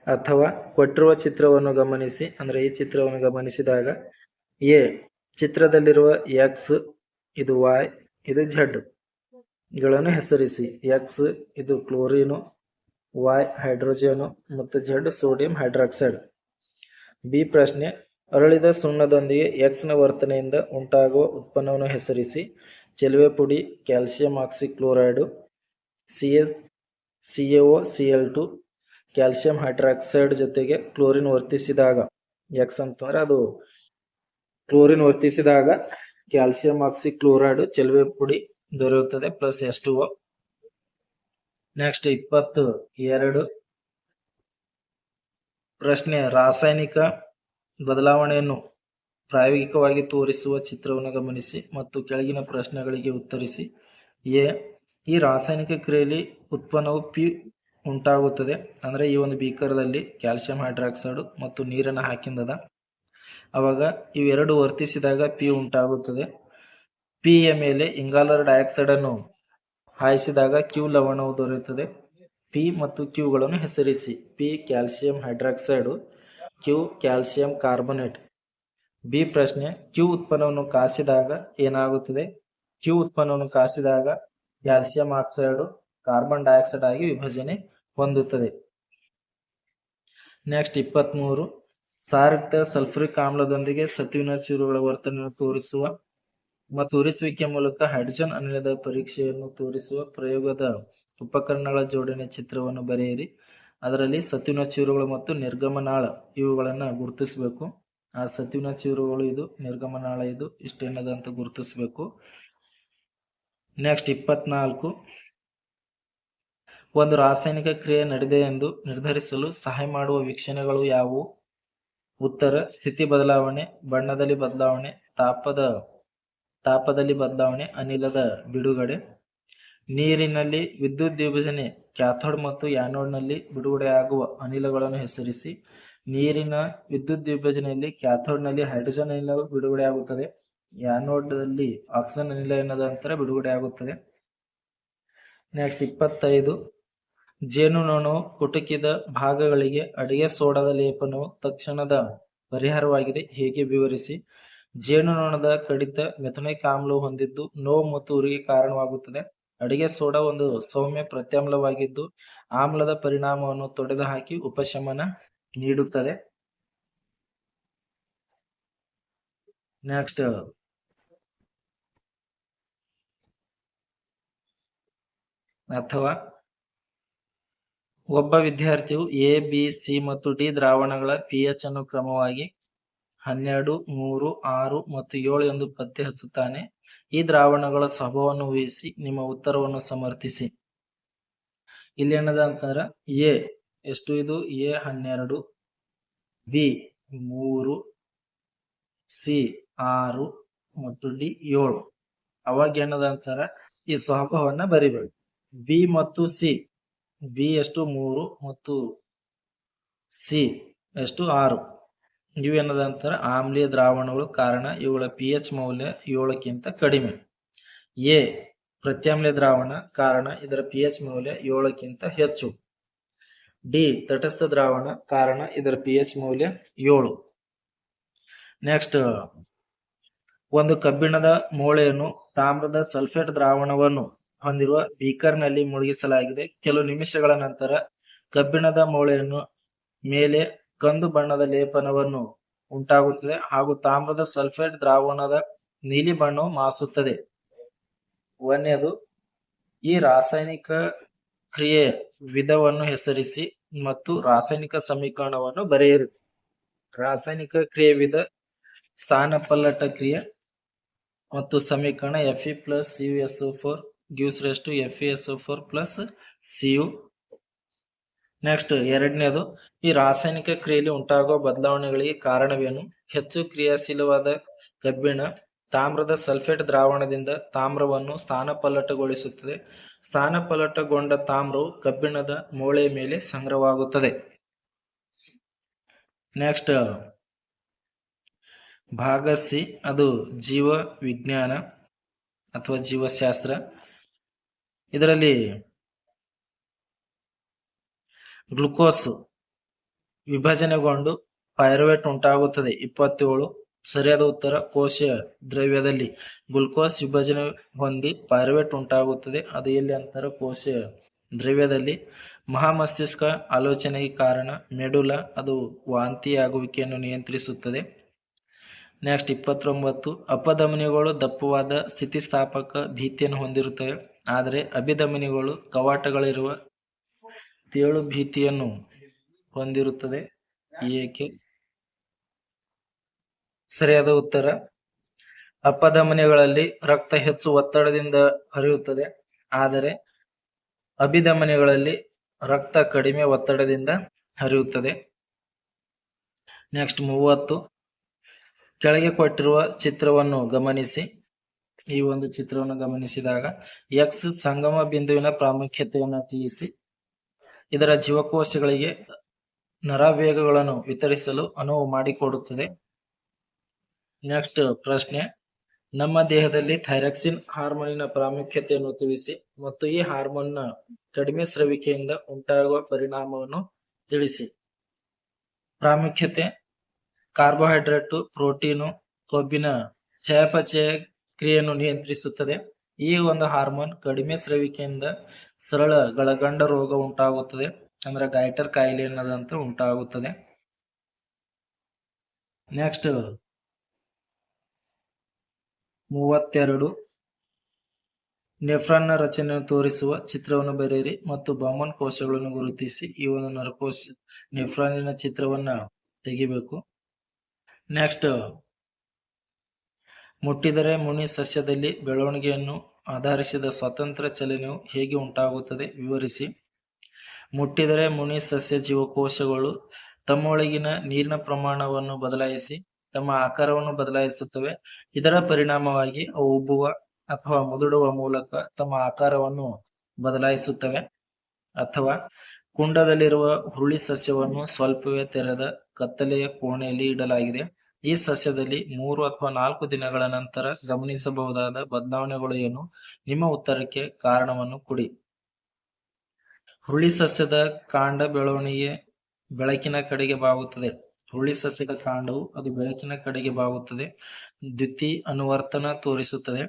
ಅಥವಾ ಕೊಟ್ಟಿರುವ ಚಿತ್ರವನ್ನು ಗಮನಿಸಿ. ಅಂದ್ರೆ ಈ ಚಿತ್ರವನ್ನು ಗಮನಿಸಿದಾಗ ಎ ಚಿತ್ರದಲ್ಲಿರುವ X, ಇದು Y, ಇದು Z ಗಳನ್ನು ಹೆಸರಿಸಿ. X ಇದು ಕ್ಲೋರಿನು, Y ಹೈಡ್ರೋಜನ್ ಮತ್ತು Z ಸೋಡಿಯಂ ಹೈಡ್ರಾಕ್ಸೈಡ್. ಬಿ ಪ್ರಶ್ನೆ ಅರಳಿದ ಸುಣ್ಣದೊಂದಿಗೆ X ನ ವರ್ತನೆಯಿಂದ ಉಂಟಾಗುವ ಉತ್ಪನ್ನವನ್ನು ಹೆಸರಿಸಿ. ಚೆಲುವೆ ಪುಡಿ, calcium oxychloride, CaOCl2 calcium hydroxide ಜೊತೆಗೆ ಕ್ಲೋರಿನ್ ವರ್ತಿಸಿದಾಗ X ಅಂತಂದ್ರೆ ಅದು ಕ್ಲೋರಿನ್ ವರ್ತಿಸಿದಾಗ ಕ್ಯಾಲ್ಸಿಯಂ ಆಕ್ಸಿಕ್ಲೋರೈಡ್ ಚೆಲುವೆ ಪುಡಿ ದೊರೆಯುತ್ತದೆ ಪ್ಲಸ್ H2O. ನೆಕ್ಸ್ಟ್ 22 ಪ್ರಶ್ನೆ ರಾಸಾಯನಿಕ ಬದಲಾವಣೆಯನ್ನು ಪ್ರಾಯೋಗಿಕವಾಗಿ ತೋರಿಸುವ ಚಿತ್ರವನ್ನು ಗಮನಿಸಿ ಮತ್ತು ಕೆಳಗಿನ ಪ್ರಶ್ನೆಗಳಿಗೆ ಉತ್ತರಿಸಿ. ಎ, ಈ ರಾಸಾಯನಿಕ ಕ್ರಿಯೆಯಲ್ಲಿ ಉತ್ಪನ್ನವು ಪಿ ಉಂಟಾಗುತ್ತದೆ. ಅಂದ್ರೆ ಈ ಒಂದು ಬೀಕರ್ದಲ್ಲಿ ಕ್ಯಾಲ್ಸಿಯಂ ಹೈಡ್ರಾಕ್ಸೈಡ್ ಮತ್ತು ನೀರನ್ನು ಹಾಕಿಂದದ, ಅವಾಗ ಇವೆರಡು ವರ್ತಿಸಿದಾಗ ಪಿ ಉಂಟಾಗುತ್ತದೆ. ಪಿ ಯ ಮೇಲೆ ಇಂಗಾಲದ ಡೈಆಕ್ಸೈಡ್ ಅನ್ನು ಹಾಯಿಸಿದಾಗ ಕ್ಯೂ ಲವಣವು ದೊರೆಯುತ್ತದೆ. ಪಿ ಮತ್ತು ಕ್ಯೂಗಳನ್ನು ಹೆಸರಿಸಿ. P calcium hydroxide, Q calcium carbonate. B ಪ್ರಶ್ನೆ, ಕ್ಯೂ ಉತ್ಪನ್ನವನ್ನು ಕಾಸಿದಾಗ ಏನಾಗುತ್ತದೆ? ಕ್ಯೂ ಉತ್ಪನ್ನವನ್ನು ಕಾಸಿದಾಗ ಕ್ಯಾಲ್ಸಿಯಂ ಆಕ್ಸೈಡ್ ಕಾರ್ಬನ್ ಡೈಆಕ್ಸೈಡ್ ಆಗಿ ವಿಭಜನೆ ಹೊಂದುತ್ತದೆ. ನೆಕ್ಸ್ಟ್ 23, ಸಾರಕ್ತ ಸಲ್ಫ್ಯೂರಿಕ್ ಆಮ್ಲದೊಂದಿಗೆ ಸತುವಿನ ಚೂರುಗಳ ವರ್ತನೆಯನ್ನು ತೋರಿಸುವ ಮತ್ತು ಉರಿಸುವಿಕೆ ಮೂಲಕ ಹೈಡ್ರೋಜನ್ ಅನಿಲದ ಪರೀಕ್ಷೆಯನ್ನು ತೋರಿಸುವ ಪ್ರಯೋಗದ ಉಪಕರಣಗಳ ಜೋಡಣೆ ಚಿತ್ರವನ್ನು ಬರೆಯಿರಿ. ಅದರಲ್ಲಿ ಸತುವಿನ ಚೂರುಗಳು ಮತ್ತು ನಿರ್ಗಮನಾಳ ಇವುಗಳನ್ನ ಗುರುತಿಸಬೇಕು. ಆ ಸತುವಿನ ಚೂರುಗಳು ಇದು, ನಿರ್ಗಮನಾಳ ಇದು, ಇಷ್ಟೇನದಂತ ಗುರುತಿಸಬೇಕು. ನೆಕ್ಸ್ಟ್ 24, ಒಂದು ರಾಸಾಯನಿಕ ಕ್ರಿಯೆ ನಡೆದಿದೆ ಎಂದು ನಿರ್ಧರಿಸಲು ಸಹಾಯ ಮಾಡುವ ವೀಕ್ಷಣೆಗಳು ಯಾವುವು? ಉತ್ತರ, ಸ್ಥಿತಿ ಬದಲಾವಣೆ, ಬಣ್ಣದಲ್ಲಿ ಬದಲಾವಣೆ, ತಾಪದಲ್ಲಿ ಬದಲಾವಣೆ, ಅನಿಲದ ಬಿಡುಗಡೆ. ನೀರಿನಲ್ಲಿ ವಿದ್ಯುತ್ ವಿಭಜನೆ, ಕ್ಯಾಥೋಡ್ ಮತ್ತು ಆ್ಯನೋಡ್ನಲ್ಲಿ ಬಿಡುಗಡೆಯಾಗುವ ಅನಿಲಗಳನ್ನು ಹೆಸರಿಸಿ. ನೀರಿನ ವಿದ್ಯುತ್ ವಿಭಜನೆಯಲ್ಲಿ ಕ್ಯಾಥೋಡ್ನಲ್ಲಿ ಹೈಡ್ರೋಜನ್ ಅನಿಲ ಬಿಡುಗಡೆಯಾಗುತ್ತದೆ. ಆ್ಯನೋಡ್ನಲ್ಲಿ ಆಕ್ಸಿಜನ್ ಅನಿಲ ಎನ್ನದಂತರ ಬಿಡುಗಡೆಯಾಗುತ್ತದೆ. ನೆಕ್ಸ್ಟ್ 25, ಜೇನುನೊಣವು ಕುಟುಕಿದ ಭಾಗಗಳಿಗೆ ಅಡಿಗೆ ಸೋಡಾದ ಲೇಪನವು ತಕ್ಷಣದ ಪರಿಹಾರವಾಗಿದೆ, ಹೇಗೆ ವಿವರಿಸಿ. ಜೇನುನೊಣದ ಕಡಿತ ಮೆಥನೋಯಿಕ್ ಆಮ್ಲವು ಹೊಂದಿದ್ದು ನೋವು ಮತ್ತು ಉರಿಗೆ ಕಾರಣವಾಗುತ್ತದೆ. ಅಡಿಗೆ ಸೋಡಾ ಒಂದು ಸೌಮ್ಯ ಪ್ರತ್ಯಾಮ್ಲವಾಗಿದ್ದು ಆಮ್ಲದ ಪರಿಣಾಮವನ್ನು ತೊಡೆದುಹಾಕಿ ಉಪಶಮನ ನೀಡುತ್ತದೆ. ನೆಕ್ಸ್ಟ್ ಅಥವಾ ಒಬ್ಬ ವಿದ್ಯಾರ್ಥಿಯು ಎ, ಬಿ, ಸಿ ಮತ್ತು ಡಿ ದ್ರಾವಣಗಳ pH ಅನ್ನು ಕ್ರಮವಾಗಿ 12, 3, 6 ಮತ್ತು 7 ಎಂದು ಪತ್ತೆ ಹಚ್ಚುತ್ತಾನೆ. ಈ ದ್ರಾವಣಗಳ ಸ್ವಭಾವವನ್ನು ಊಹಿಸಿ ನಿಮ್ಮ ಉತ್ತರವನ್ನು ಸಮರ್ಥಿಸಿ. ಇಲ್ಲಿ ಏನದ ಅಂತಂದ್ರ ಎ ಎಷ್ಟು, ಇದು ಎ 12, ಬಿ 3, ಸಿ 6 ಮತ್ತು ಡಿ 7. ಅವಾಗ ಏನದ ಅಂತಾರ, ಈ ಸ್ವಭಾವವನ್ನ ಬರಿಬೇಕು. ಬಿ ಮತ್ತು ಸಿ, ಬಿ ಎಷ್ಟು 3 ಮತ್ತು ಸಿ ಎಷ್ಟು 6. ಇವೇನದ ಅಂತಾರ ಆಮ್ಲೀಯ ದ್ರಾವಣಗಳು. ಕಾರಣ ಇವುಗಳ pH ಮೌಲ್ಯ 7ಕ್ಕಿಂತ ಕಡಿಮೆ. ಎ ಪ್ರತ್ಯಾಮ್ಲೀಯ ದ್ರಾವಣ, ಕಾರಣ ಇದರ pH ಮೌಲ್ಯ 7ಕ್ಕಿಂತ ಹೆಚ್ಚು. ಡಿ ತಟಸ್ಥ ದ್ರಾವಣ, ಕಾರಣ ಇದರ pH ಮೌಲ್ಯ 7. ನೆಕ್ಸ್ಟ್, ಒಂದು ಕಬ್ಬಿಣದ ಮೂಳೆಯನ್ನು ತಾಮ್ರದ ಸಲ್ಫೇಟ್ ದ್ರಾವಣವನ್ನು ಹೊಂದಿರುವ ಬೀಕರ್ನಲ್ಲಿ ಮುಳುಗಿಸಲಾಗಿದೆ. ಕೆಲವು ನಿಮಿಷಗಳ ನಂತರ ಕಬ್ಬಿಣದ ಮೂಳೆಯನ್ನು ಮೇಲೆ ಕಂದು ಬಣ್ಣದ ಲೇಪನವನ್ನು ಉಂಟಾಗುತ್ತದೆ ಹಾಗೂ ತಾಮ್ರದ ಸಲ್ಫೇಟ್ ದ್ರಾವಣದ ನೀಲಿ ಬಣ್ಣವು ಮಾಸುತ್ತದೆ. ಒಂದನೇದು, ಈ ರಾಸಾಯನಿಕ ಕ್ರಿಯೆ ವಿಧವನ್ನು ಹೆಸರಿಸಿ ಮತ್ತು ರಾಸಾಯನಿಕ ಸಮೀಕರಣವನ್ನು ಬರೆಯಿರಿ. ರಾಸಾಯನಿಕ ಕ್ರಿಯೆ ವಿಧ ಸ್ಥಾನಪಲ್ಲಟ ಕ್ರಿಯೆ ಮತ್ತು ಸಮೀಕರಣ Fe + CuSO4 gives rise to FeSO4 + Cu. Next ಎರಡನೇದು, ಈ ರಾಸಾಯನಿಕ ಕ್ರಿಯೆಯಲ್ಲಿ ಉಂಟಾಗುವ ಬದಲಾವಣೆಗಳಿಗೆ ಕಾರಣವೇನು? ಹೆಚ್ಚು ಕ್ರಿಯಾಶೀಲವಾದ ಕಬ್ಬಿಣ ತಾಮ್ರದ ಸಲ್ಫೇಟ್ ದ್ರಾವಣದಿಂದ ತಾಮ್ರವನ್ನು ಸ್ಥಾನಪಲ್ಲಟಗೊಳಿಸುತ್ತದೆ. ಸ್ಥಾನಪಲ್ಲಟಗೊಂಡ ತಾಮ್ರವು ಕಬ್ಬಿಣದ ಮೂಳೆಯ ಮೇಲೆ ಸಂಗ್ರಹವಾಗುತ್ತದೆ. ನೆಕ್ಸ್ಟ್ ಭಾಗ ಸಿ, ಅದು ಜೀವ ವಿಜ್ಞಾನ ಅಥವಾ ಜೀವಶಾಸ್ತ್ರ. ಇದರಲ್ಲಿ ಗ್ಲುಕೋಸ್ ವಿಭಜನೆಗೊಂಡು ಪೈರುವೇಟ್ ಉಂಟಾಗುತ್ತದೆ 27. ಸರಿಯಾದ ಉತ್ತರ, ಕೋಶ ದ್ರವ್ಯದಲ್ಲಿ ಗ್ಲುಕೋಸ್ ವಿಭಜನೆ ಹೊಂದಿ ಪೈರುವೇಟ್ ಉಂಟಾಗುತ್ತದೆ. ಅದು ಎಲ್ಲಿ ಅಂತಾರೆ? ಕೋಶ ದ್ರವ್ಯದಲ್ಲಿ. ಮಹಾಮಸ್ತಿಷ್ಕ ಆಲೋಚನೆಗೆ ಕಾರಣ ಮೆಡುಲಾ, ಅದು ವಾಂತಿಯಾಗುವಿಕೆಯನ್ನು ನಿಯಂತ್ರಿಸುತ್ತದೆ. ನೆಕ್ಸ್ಟ್ 29, ಅಪಧಮನಿಗಳು ದಪ್ಪವಾದ ಸ್ಥಿತಿಸ್ಥಾಪಕ ಭಿತ್ತಿಯನ್ನು ಹೊಂದಿರುತ್ತವೆ, ಆದರೆ ಅಭಿಧಮನಿಗಳು ಕವಾಟಗಳಿರುವ ತೇಳು ಭಿತ್ತಿಯನ್ನು ಹೊಂದಿರುತ್ತದೆ, ಏಕೆ? ಸರಿಯಾದ ಉತ್ತರ, ಅಪಧಮನಿಗಳಲ್ಲಿ ರಕ್ತ ಹೆಚ್ಚು ಒತ್ತಡದಿಂದ ಹರಿಯುತ್ತದೆ, ಆದರೆ ಅಭಿಧಮನಿಗಳಲ್ಲಿ ರಕ್ತ ಕಡಿಮೆ ಒತ್ತಡದಿಂದ ಹರಿಯುತ್ತದೆ. ನೆಕ್ಸ್ಟ್ 30, ಕೆಳಗೆ ಕೊಟ್ಟಿರುವ ಚಿತ್ರವನ್ನು ಗಮನಿಸಿ. ಈ ಒಂದು ಚಿತ್ರವನ್ನು ಗಮನಿಸಿದಾಗ ಎಕ್ಸ್ ಸಂಗಮ ಬಿಂದುವಿನ ಪ್ರಾಮುಖ್ಯತೆಯನ್ನು ತಿಳಿಸಿ. ಇದರ ಜೀವಕೋಶಗಳಿಗೆ ನರವೇಗಗಳನ್ನು ವಿತರಿಸಲು ಅನುವು ಮಾಡಿಕೊಡುತ್ತದೆ. ನೆಕ್ಸ್ಟ್ ಪ್ರಶ್ನೆ, ನಮ್ಮ ದೇಹದಲ್ಲಿ ಥೈರಾಕ್ಸಿನ್ ಹಾರ್ಮೋನಿನ ಪ್ರಾಮುಖ್ಯತೆಯನ್ನು ತಿಳಿಸಿ ಮತ್ತು ಈ ಹಾರ್ಮೋನ್ನ ಕಡಿಮೆ ಸ್ರವಿಕೆಯಿಂದ ಉಂಟಾಗುವ ಪರಿಣಾಮವನ್ನು ತಿಳಿಸಿ. ಪ್ರಾಮುಖ್ಯತೆ: ಕಾರ್ಬೋಹೈಡ್ರೇಟು, ಪ್ರೋಟೀನು, ಕೊಬ್ಬಿನ ಚಯಾಪಚಯ ಕ್ರಿಯೆಯನ್ನು ನಿಯಂತ್ರಿಸುತ್ತದೆ. ಈ ಒಂದು ಹಾರ್ಮೋನ್ ಕಡಿಮೆ ಸ್ರವಿಕೆಯಿಂದ ಸರಳ ಗಳಗಂಡ ರೋಗ ಉಂಟಾಗುತ್ತದೆ, ಅಂದ್ರೆ ಗೈಟರ್ ಕಾಯಿಲೆ ಅನ್ನೋದಂತ ಉಂಟಾಗುತ್ತದೆ. ನೆಕ್ಸ್ಟ್ 32, ನೆಫ್ರಾನ್ನ ರಚನೆಯನ್ನು ತೋರಿಸುವ ಚಿತ್ರವನ್ನು ಬರೆಯಿರಿ ಮತ್ತು ಬಾಮನ್ ಕೋಶಗಳನ್ನು ಗುರುತಿಸಿ. ಈ ಒಂದು ನರಕೋಶ ನೆಫ್ರಾನಿನ ಚಿತ್ರವನ್ನ ತೆಗಿಬೇಕು. ನೆಕ್ಸ್ಟ್, ಮುಟ್ಟಿದರೆ ಮುನಿ ಸಸ್ಯದಲ್ಲಿ ಬೆಳವಣಿಗೆಯನ್ನು ಆಧರಿಸಿದ ಸ್ವತಂತ್ರ ಚಲನೆಯು ಹೇಗೆ ಉಂಟಾಗುತ್ತದೆ ವಿವರಿಸಿ. ಮುಟ್ಟಿದರೆ ಮುನಿ ಸಸ್ಯ ಜೀವಕೋಶಗಳು ತಮ್ಮೊಳಗಿನ ನೀರಿನ ಪ್ರಮಾಣವನ್ನು ಬದಲಾಯಿಸಿ ತಮ್ಮ ಆಕಾರವನ್ನು ಬದಲಾಯಿಸುತ್ತವೆ. ಇದರ ಪರಿಣಾಮವಾಗಿ ಅವು ಉಬ್ಬುವ ಅಥವಾ ಮುದುಡುವ ಮೂಲಕ ತಮ್ಮ ಆಕಾರವನ್ನು ಬದಲಾಯಿಸುತ್ತವೆ. ಅಥವಾ ಕುಂಡದಲ್ಲಿರುವ ಹುರುಳಿ ಸಸ್ಯವನ್ನು ಸ್ವಲ್ಪವೇ ತೆರೆದ ಕತ್ತಲೆಯ ಕೋಣೆಯಲ್ಲಿ ಇಡಲಾಗಿದೆ. ಈ ಸಸ್ಯದಲ್ಲಿ 3 ಅಥವಾ 4 ದಿನಗಳ ನಂತರ ಗಮನಿಸಬಹುದಾದ ಬದಲಾವಣೆಗಳು ಏನು? ನಿಮ್ಮ ಉತ್ತರಕ್ಕೆ ಕಾರಣವನ್ನು ಕೊಡಿ. ಹುರುಳಿ ಸಸ್ಯದ ಕಾಂಡ ಬೆಳವಣಿಗೆ ಬೆಳಕಿನ ಕಡೆಗೆ ಬಾಗುತ್ತದೆ. ಹುರುಳಿ ಸಸ್ಯದ ಕಾಂಡವು ಅದು ಬೆಳಕಿನ ಕಡೆಗೆ ಬಾಗುತ್ತದೆ. ದ್ಯುತಿ ಅನುವರ್ತನ ತೋರಿಸುತ್ತದೆ.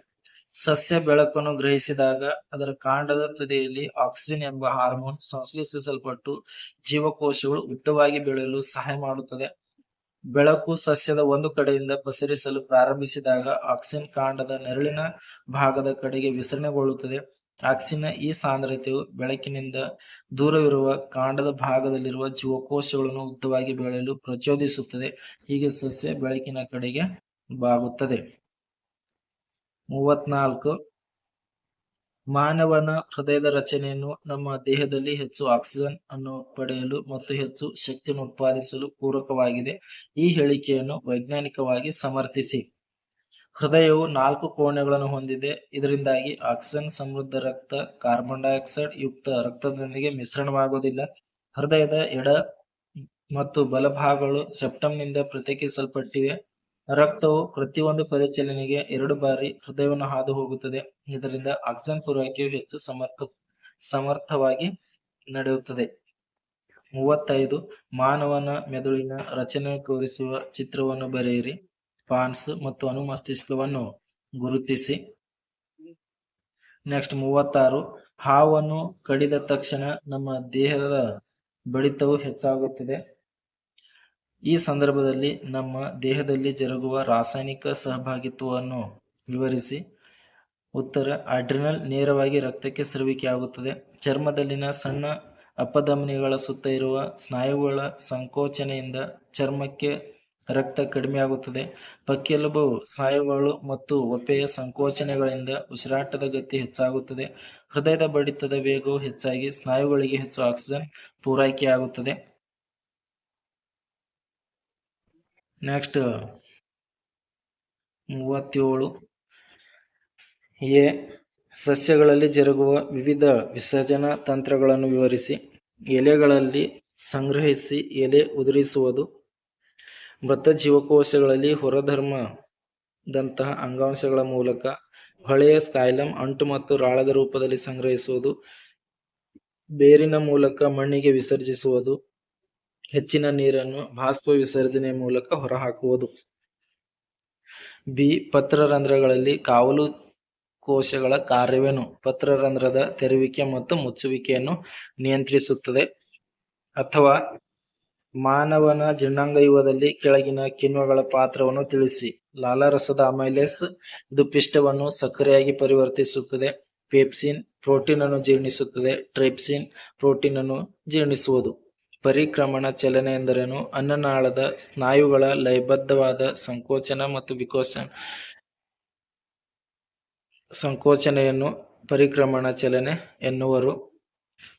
ಸಸ್ಯ ಬೆಳಕನ್ನು ಗ್ರಹಿಸಿದಾಗ ಅದರ ಕಾಂಡದ ತುದಿಯಲ್ಲಿ ಆಕ್ಸಿನ್ ಎಂಬ ಹಾರ್ಮೋನ್ ಸಂಶ್ಲೇಷಿಸಲ್ಪಟ್ಟು ಜೀವಕೋಶಗಳು ಉದ್ದವಾಗಿ ಬೆಳೆಯಲು ಸಹಾಯ ಮಾಡುತ್ತದೆ. ಬೆಳಕು ಸಸ್ಯದ ಒಂದು ಕಡೆಯಿಂದ ಪಸರಿಸಲು ಪ್ರಾರಂಭಿಸಿದಾಗ ಆಕ್ಸಿನ್ ಕಾಂಡದ ನೆರಳಿನ ಭಾಗದ ಕಡೆಗೆ ವಿಸರಣೆಗೊಳ್ಳುತ್ತದೆ. ಆಕ್ಸಿನ್ನ ಈ ಸಾಂದ್ರತೆಯು ಬೆಳಕಿನಿಂದ ದೂರವಿರುವ ಕಾಂಡದ ಭಾಗದಲ್ಲಿರುವ ಜೀವಕೋಶಗಳನ್ನು ಉದ್ದವಾಗಿ ಬೆಳೆಯಲು ಪ್ರಚೋದಿಸುತ್ತದೆ. ಹೀಗೆ ಸಸ್ಯ ಬೆಳಕಿನ ಕಡೆಗೆ ಬಾಗುತ್ತದೆ. 34, ಮಾನವನ ಹೃದಯದ ರಚನೆಯನ್ನು ನಮ್ಮ ದೇಹದಲ್ಲಿ ಹೆಚ್ಚು ಆಕ್ಸಿಜನ್ ಅನ್ನು ಪಡೆಯಲು ಮತ್ತು ಹೆಚ್ಚು ಶಕ್ತಿಯನ್ನು ಉತ್ಪಾದಿಸಲು ಪೂರಕವಾಗಿದೆ. ಈ ಹೇಳಿಕೆಯನ್ನು ವೈಜ್ಞಾನಿಕವಾಗಿ ಸಮರ್ಥಿಸಿ. ಹೃದಯವು 4 ಕೋಣೆಗಳನ್ನು ಹೊಂದಿದೆ. ಇದರಿಂದಾಗಿ ಆಕ್ಸಿಜನ್ ಸಮೃದ್ಧ ರಕ್ತ ಕಾರ್ಬನ್ ಡೈಆಕ್ಸೈಡ್ ಯುಕ್ತ ರಕ್ತದೊಂದಿಗೆ ಮಿಶ್ರಣವಾಗುವುದಿಲ್ಲ. ಹೃದಯದ ಎಡ ಮತ್ತು ಬಲಭಾಗಗಳು ಸೆಪ್ಟಮ್ನಿಂದ ಪ್ರತ್ಯೇಕಿಸಲ್ಪಟ್ಟಿವೆ. ರಕ್ತವು ಪ್ರತಿಯೊಂದು ಪರಿಚಲನೆಗೆ 2 ಬಾರಿ ಹೃದಯವನ್ನು ಹಾದು ಹೋಗುತ್ತದೆ. ಇದರಿಂದ ಆಕ್ಸಿಜನ್ ಪೂರೈಕೆಯು ಹೆಚ್ಚು ಸಮರ್ಥವಾಗಿ ನಡೆಯುತ್ತದೆ. 35, ಮಾನವನ ಮೆದುಳಿನ ರಚನೆಯನ್ನು ತೋರಿಸುವ ಚಿತ್ರವನ್ನು ಬರೆಯಿರಿ. ಪಾನ್ಸ್ ಮತ್ತು ಅನುಮಸ್ತಿಷ್ಕವನ್ನು ಗುರುತಿಸಿ. ನೆಕ್ಸ್ಟ್ 36, ಹಾವನ್ನು ಕಡಿದ ತಕ್ಷಣ ನಮ್ಮ ದೇಹದ ಬಡಿತವು ಹೆಚ್ಚಾಗುತ್ತದೆ. ಈ ಸಂದರ್ಭದಲ್ಲಿ ನಮ್ಮ ದೇಹದಲ್ಲಿ ಜರುಗುವ ರಾಸಾಯನಿಕ ಸಹಭಾಗಿತ್ವವನ್ನು ವಿವರಿಸಿ. ಉತ್ತರ: ಅಡ್ರಿನಲ್ ನೇರವಾಗಿ ರಕ್ತಕ್ಕೆ ಸ್ರವಿಕೆಯಾಗುತ್ತದೆ. ಚರ್ಮದಲ್ಲಿನ ಸಣ್ಣ ಅಪಧಮನಿಗಳ ಸುತ್ತ ಇರುವ ಸ್ನಾಯುಗಳ ಸಂಕೋಚನೆಯಿಂದ ಚರ್ಮಕ್ಕೆ ರಕ್ತ ಕಡಿಮೆಯಾಗುತ್ತದೆ. ಪಕ್ಕೆಲುಬು ಸ್ನಾಯುಗಳು ಮತ್ತು ಒಪ್ಪೆಯ ಸಂಕೋಚನೆಗಳಿಂದ ಉಸಿರಾಟದ ಗತಿ ಹೆಚ್ಚಾಗುತ್ತದೆ. ಹೃದಯದ ಬಡಿತದ ವೇಗವು ಹೆಚ್ಚಾಗಿ ಸ್ನಾಯುಗಳಿಗೆ ಹೆಚ್ಚು ಆಕ್ಸಿಜನ್ ಪೂರೈಕೆಯಾಗುತ್ತದೆ. Next 37, A. ಸಸ್ಯಗಳಲ್ಲಿ ಜರುಗುವ ವಿವಿಧ ವಿಸರ್ಜನಾ ತಂತ್ರಗಳನ್ನು ವಿವರಿಸಿ. ಎಲೆಗಳಲ್ಲಿ ಸಂಗ್ರಹಿಸಿ ಎಲೆ ಉದುರಿಸುವುದು. ಮೃತ ಜೀವಕೋಶಗಳಲ್ಲಿ ಹೊರಧರ್ಮದಂತಹ ಅಂಗಾಂಶಗಳ ಮೂಲಕ ಹೊಳೆಯ ಸ್ಕೈಲಮ್ ಅಂಟು ಮತ್ತು ರಾಳದ ರೂಪದಲ್ಲಿ ಸಂಗ್ರಹಿಸುವುದು. ಬೇರಿನ ಮೂಲಕ ಮಣ್ಣಿಗೆ ವಿಸರ್ಜಿಸುವುದು. ಹೆಚ್ಚಿನ ನೀರನ್ನು ಬಾಷ್ಪ ವಿಸರ್ಜನೆಯ ಮೂಲಕ ಹೊರಹಾಕುವುದು. ಬಿ. ಪತ್ರರಂಧ್ರಗಳಲ್ಲಿ ಕಾವಲು ಕೋಶಗಳ ಕಾರ್ಯವೇನು? ಪತ್ರರಂಧ್ರದ ತೆರೆಯುವಿಕೆ ಮತ್ತು ಮುಚ್ಚುವಿಕೆಯನ್ನು ನಿಯಂತ್ರಿಸುತ್ತದೆ. ಅಥವಾ ಮಾನವನ ಜೀರ್ಣಾಂಗವ್ಯೂಹದಲ್ಲಿ ಕೆಳಗಿನ ಕಿಣ್ವಗಳ ಪಾತ್ರವನ್ನು ತಿಳಿಸಿ. ಲಾಲಾರಸದ ಅಮೈಲೇಸ್ ಇದು ಪಿಷ್ಟವನ್ನು ಸಕ್ಕರೆಯಾಗಿ ಪರಿವರ್ತಿಸುತ್ತದೆ. ಪೆಪ್ಸಿನ್ ಪ್ರೋಟೀನ್ ಅನ್ನು ಜೀರ್ಣಿಸುತ್ತದೆ. ಟ್ರಿಪ್ಸಿನ್ ಪ್ರೋಟೀನ್ ಅನ್ನು ಜೀರ್ಣಿಸುವುದು. ಪರಿಕ್ರಮಣ ಚಲನೆ ಎಂದರೇನು? ಅನ್ನನಾಳದ ಸ್ನಾಯುಗಳ ಲಯಬದ್ಧವಾದ ಸಂಕೋಚನ ಮತ್ತು ಸಂಕೋಚನೆಯನ್ನು ಪರಿಕ್ರಮಣ ಚಲನೆ ಎನ್ನುವರು.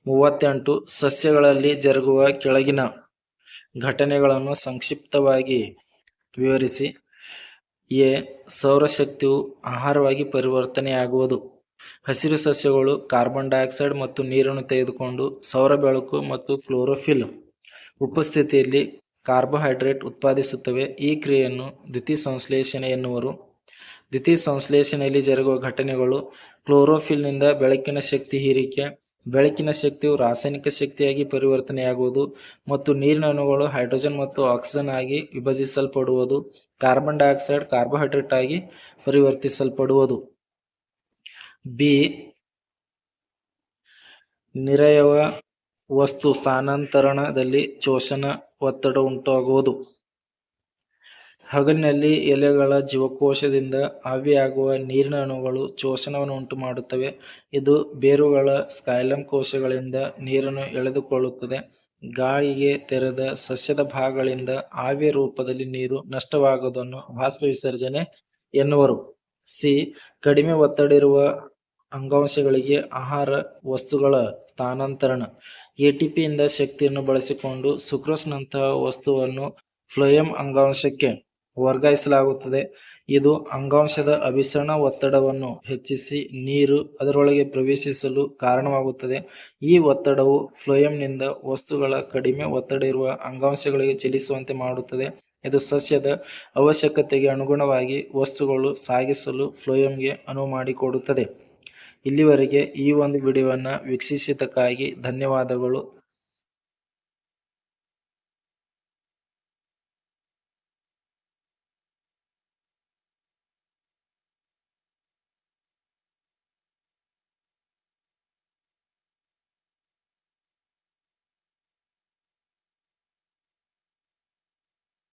38, ಸಸ್ಯಗಳಲ್ಲಿ ಜರುಗುವ ಕೆಳಗಿನ ಘಟನೆಗಳನ್ನು ಸಂಕ್ಷಿಪ್ತವಾಗಿ ವಿವರಿಸಿ. ಎ. ಸೌರಶಕ್ತಿಯು ಆಹಾರವಾಗಿ ಪರಿವರ್ತನೆಯಾಗುವುದು. ಹಸಿರು ಸಸ್ಯಗಳು ಕಾರ್ಬನ್ ಡೈಆಕ್ಸೈಡ್ ಮತ್ತು ನೀರನ್ನು ತೆಗೆದುಕೊಂಡು ಸೌರ ಬೆಳಕು ಮತ್ತು ಕ್ಲೋರೋಫಿಲ್ ಉಪಸ್ಥಿತಿಯಲ್ಲಿ ಕಾರ್ಬೋಹೈಡ್ರೇಟ್ ಉತ್ಪಾದಿಸುತ್ತವೆ. ಈ ಕ್ರಿಯೆಯನ್ನು ದ್ಯುತಿಸಂಶ್ಲೇಷಣೆ ಎನ್ನುವರು. ದ್ಯುತಿಸಂಶ್ಲೇಷಣೆಯಲ್ಲಿ ಜರುಗುವ ಘಟನೆಗಳು ಕ್ಲೋರೋಫಿಲ್ನಿಂದ ಬೆಳಕಿನ ಶಕ್ತಿ ಹೀರಿಕೆ, ಬೆಳಕಿನ ಶಕ್ತಿಯು ರಾಸಾಯನಿಕ ಶಕ್ತಿಯಾಗಿ ಪರಿವರ್ತನೆಯಾಗುವುದು ಮತ್ತು ನೀರಿನ ಅಣುಗಳು ಹೈಡ್ರೋಜನ್ ಮತ್ತು ಆಕ್ಸಿಜನ್ ಆಗಿ ವಿಭಜಿಸಲ್ಪಡುವುದು, ಕಾರ್ಬನ್ ಡೈಆಕ್ಸೈಡ್ ಕಾರ್ಬೋಹೈಡ್ರೇಟ್ ಆಗಿ ಪರಿವರ್ತಿಸಲ್ಪಡುವುದು. ಬಿ. ನಿರಯವ ವಸ್ತು ಸ್ಥಾನಾಂತರಣದಲ್ಲಿ ಶೋಷಣ ಒತ್ತಡ ಉಂಟಾಗುವುದು. ಹಗಲಿನಲ್ಲಿ ಎಲೆಗಳ ಜೀವಕೋಶದಿಂದ ಆವಿಯಾಗುವ ನೀರಿನ ಅಣುಗಳು ಶೋಷಣವನ್ನು ಉಂಟುಮಾಡುತ್ತವೆ. ಇದು ಬೇರುಗಳ ಸ್ಕೈಲಮ್ ಕೋಶಗಳಿಂದ ನೀರನ್ನು ಎಳೆದುಕೊಳ್ಳುತ್ತದೆ. ಗಾಳಿಗೆ ತೆರೆದ ಸಸ್ಯದ ಭಾಗಗಳಿಂದ ಆವಿಯ ರೂಪದಲ್ಲಿ ನೀರು ನಷ್ಟವಾಗುವುದನ್ನು ಬಾಷ್ಪ ವಿಸರ್ಜನೆ ಎನ್ನುವರು. ಸಿ. ಕಡಿಮೆ ಒತ್ತಡ ಇರುವ ಅಂಗಾಂಶಗಳಿಗೆ ಆಹಾರ ವಸ್ತುಗಳ ಸ್ಥಾನಾಂತರಣ. ಎಟಿಪಿಯಿಂದ ಶಕ್ತಿಯನ್ನು ಬಳಸಿಕೊಂಡು ಸುಕ್ರೋಸ್ನಂತಹ ವಸ್ತುವನ್ನು ಫ್ಲೋಯಂ ಅಂಗಾಂಶಕ್ಕೆ ವರ್ಗಾಯಿಸಲಾಗುತ್ತದೆ. ಇದು ಅಂಗಾಂಶದ ಅಭಿಸರಣ ಒತ್ತಡವನ್ನು ಹೆಚ್ಚಿಸಿ ನೀರು ಅದರೊಳಗೆ ಪ್ರವೇಶಿಸಲು ಕಾರಣವಾಗುತ್ತದೆ. ಈ ಒತ್ತಡವು ಫ್ಲೋಯಂನಿಂದ ವಸ್ತುಗಳ ಕಡಿಮೆ ಒತ್ತಡ ಇರುವ ಅಂಗಾಂಶಗಳಿಗೆ ಚಲಿಸುವಂತೆ ಮಾಡುತ್ತದೆ. ಇದು ಸಸ್ಯದ ಅವಶ್ಯಕತೆಗೆ ಅನುಗುಣವಾಗಿ ವಸ್ತುಗಳು ಸಾಗಿಸಲು ಫ್ಲೋಯಂಗೆ ಅನುವು ಮಾಡಿಕೊಡುತ್ತದೆ. ಇಲ್ಲಿವರೆಗೆ ಈ ಒಂದು ವಿಡಿಯೋವನ್ನು ವೀಕ್ಷಿಸಿದ್ದಕ್ಕಾಗಿ ಧನ್ಯವಾದಗಳು.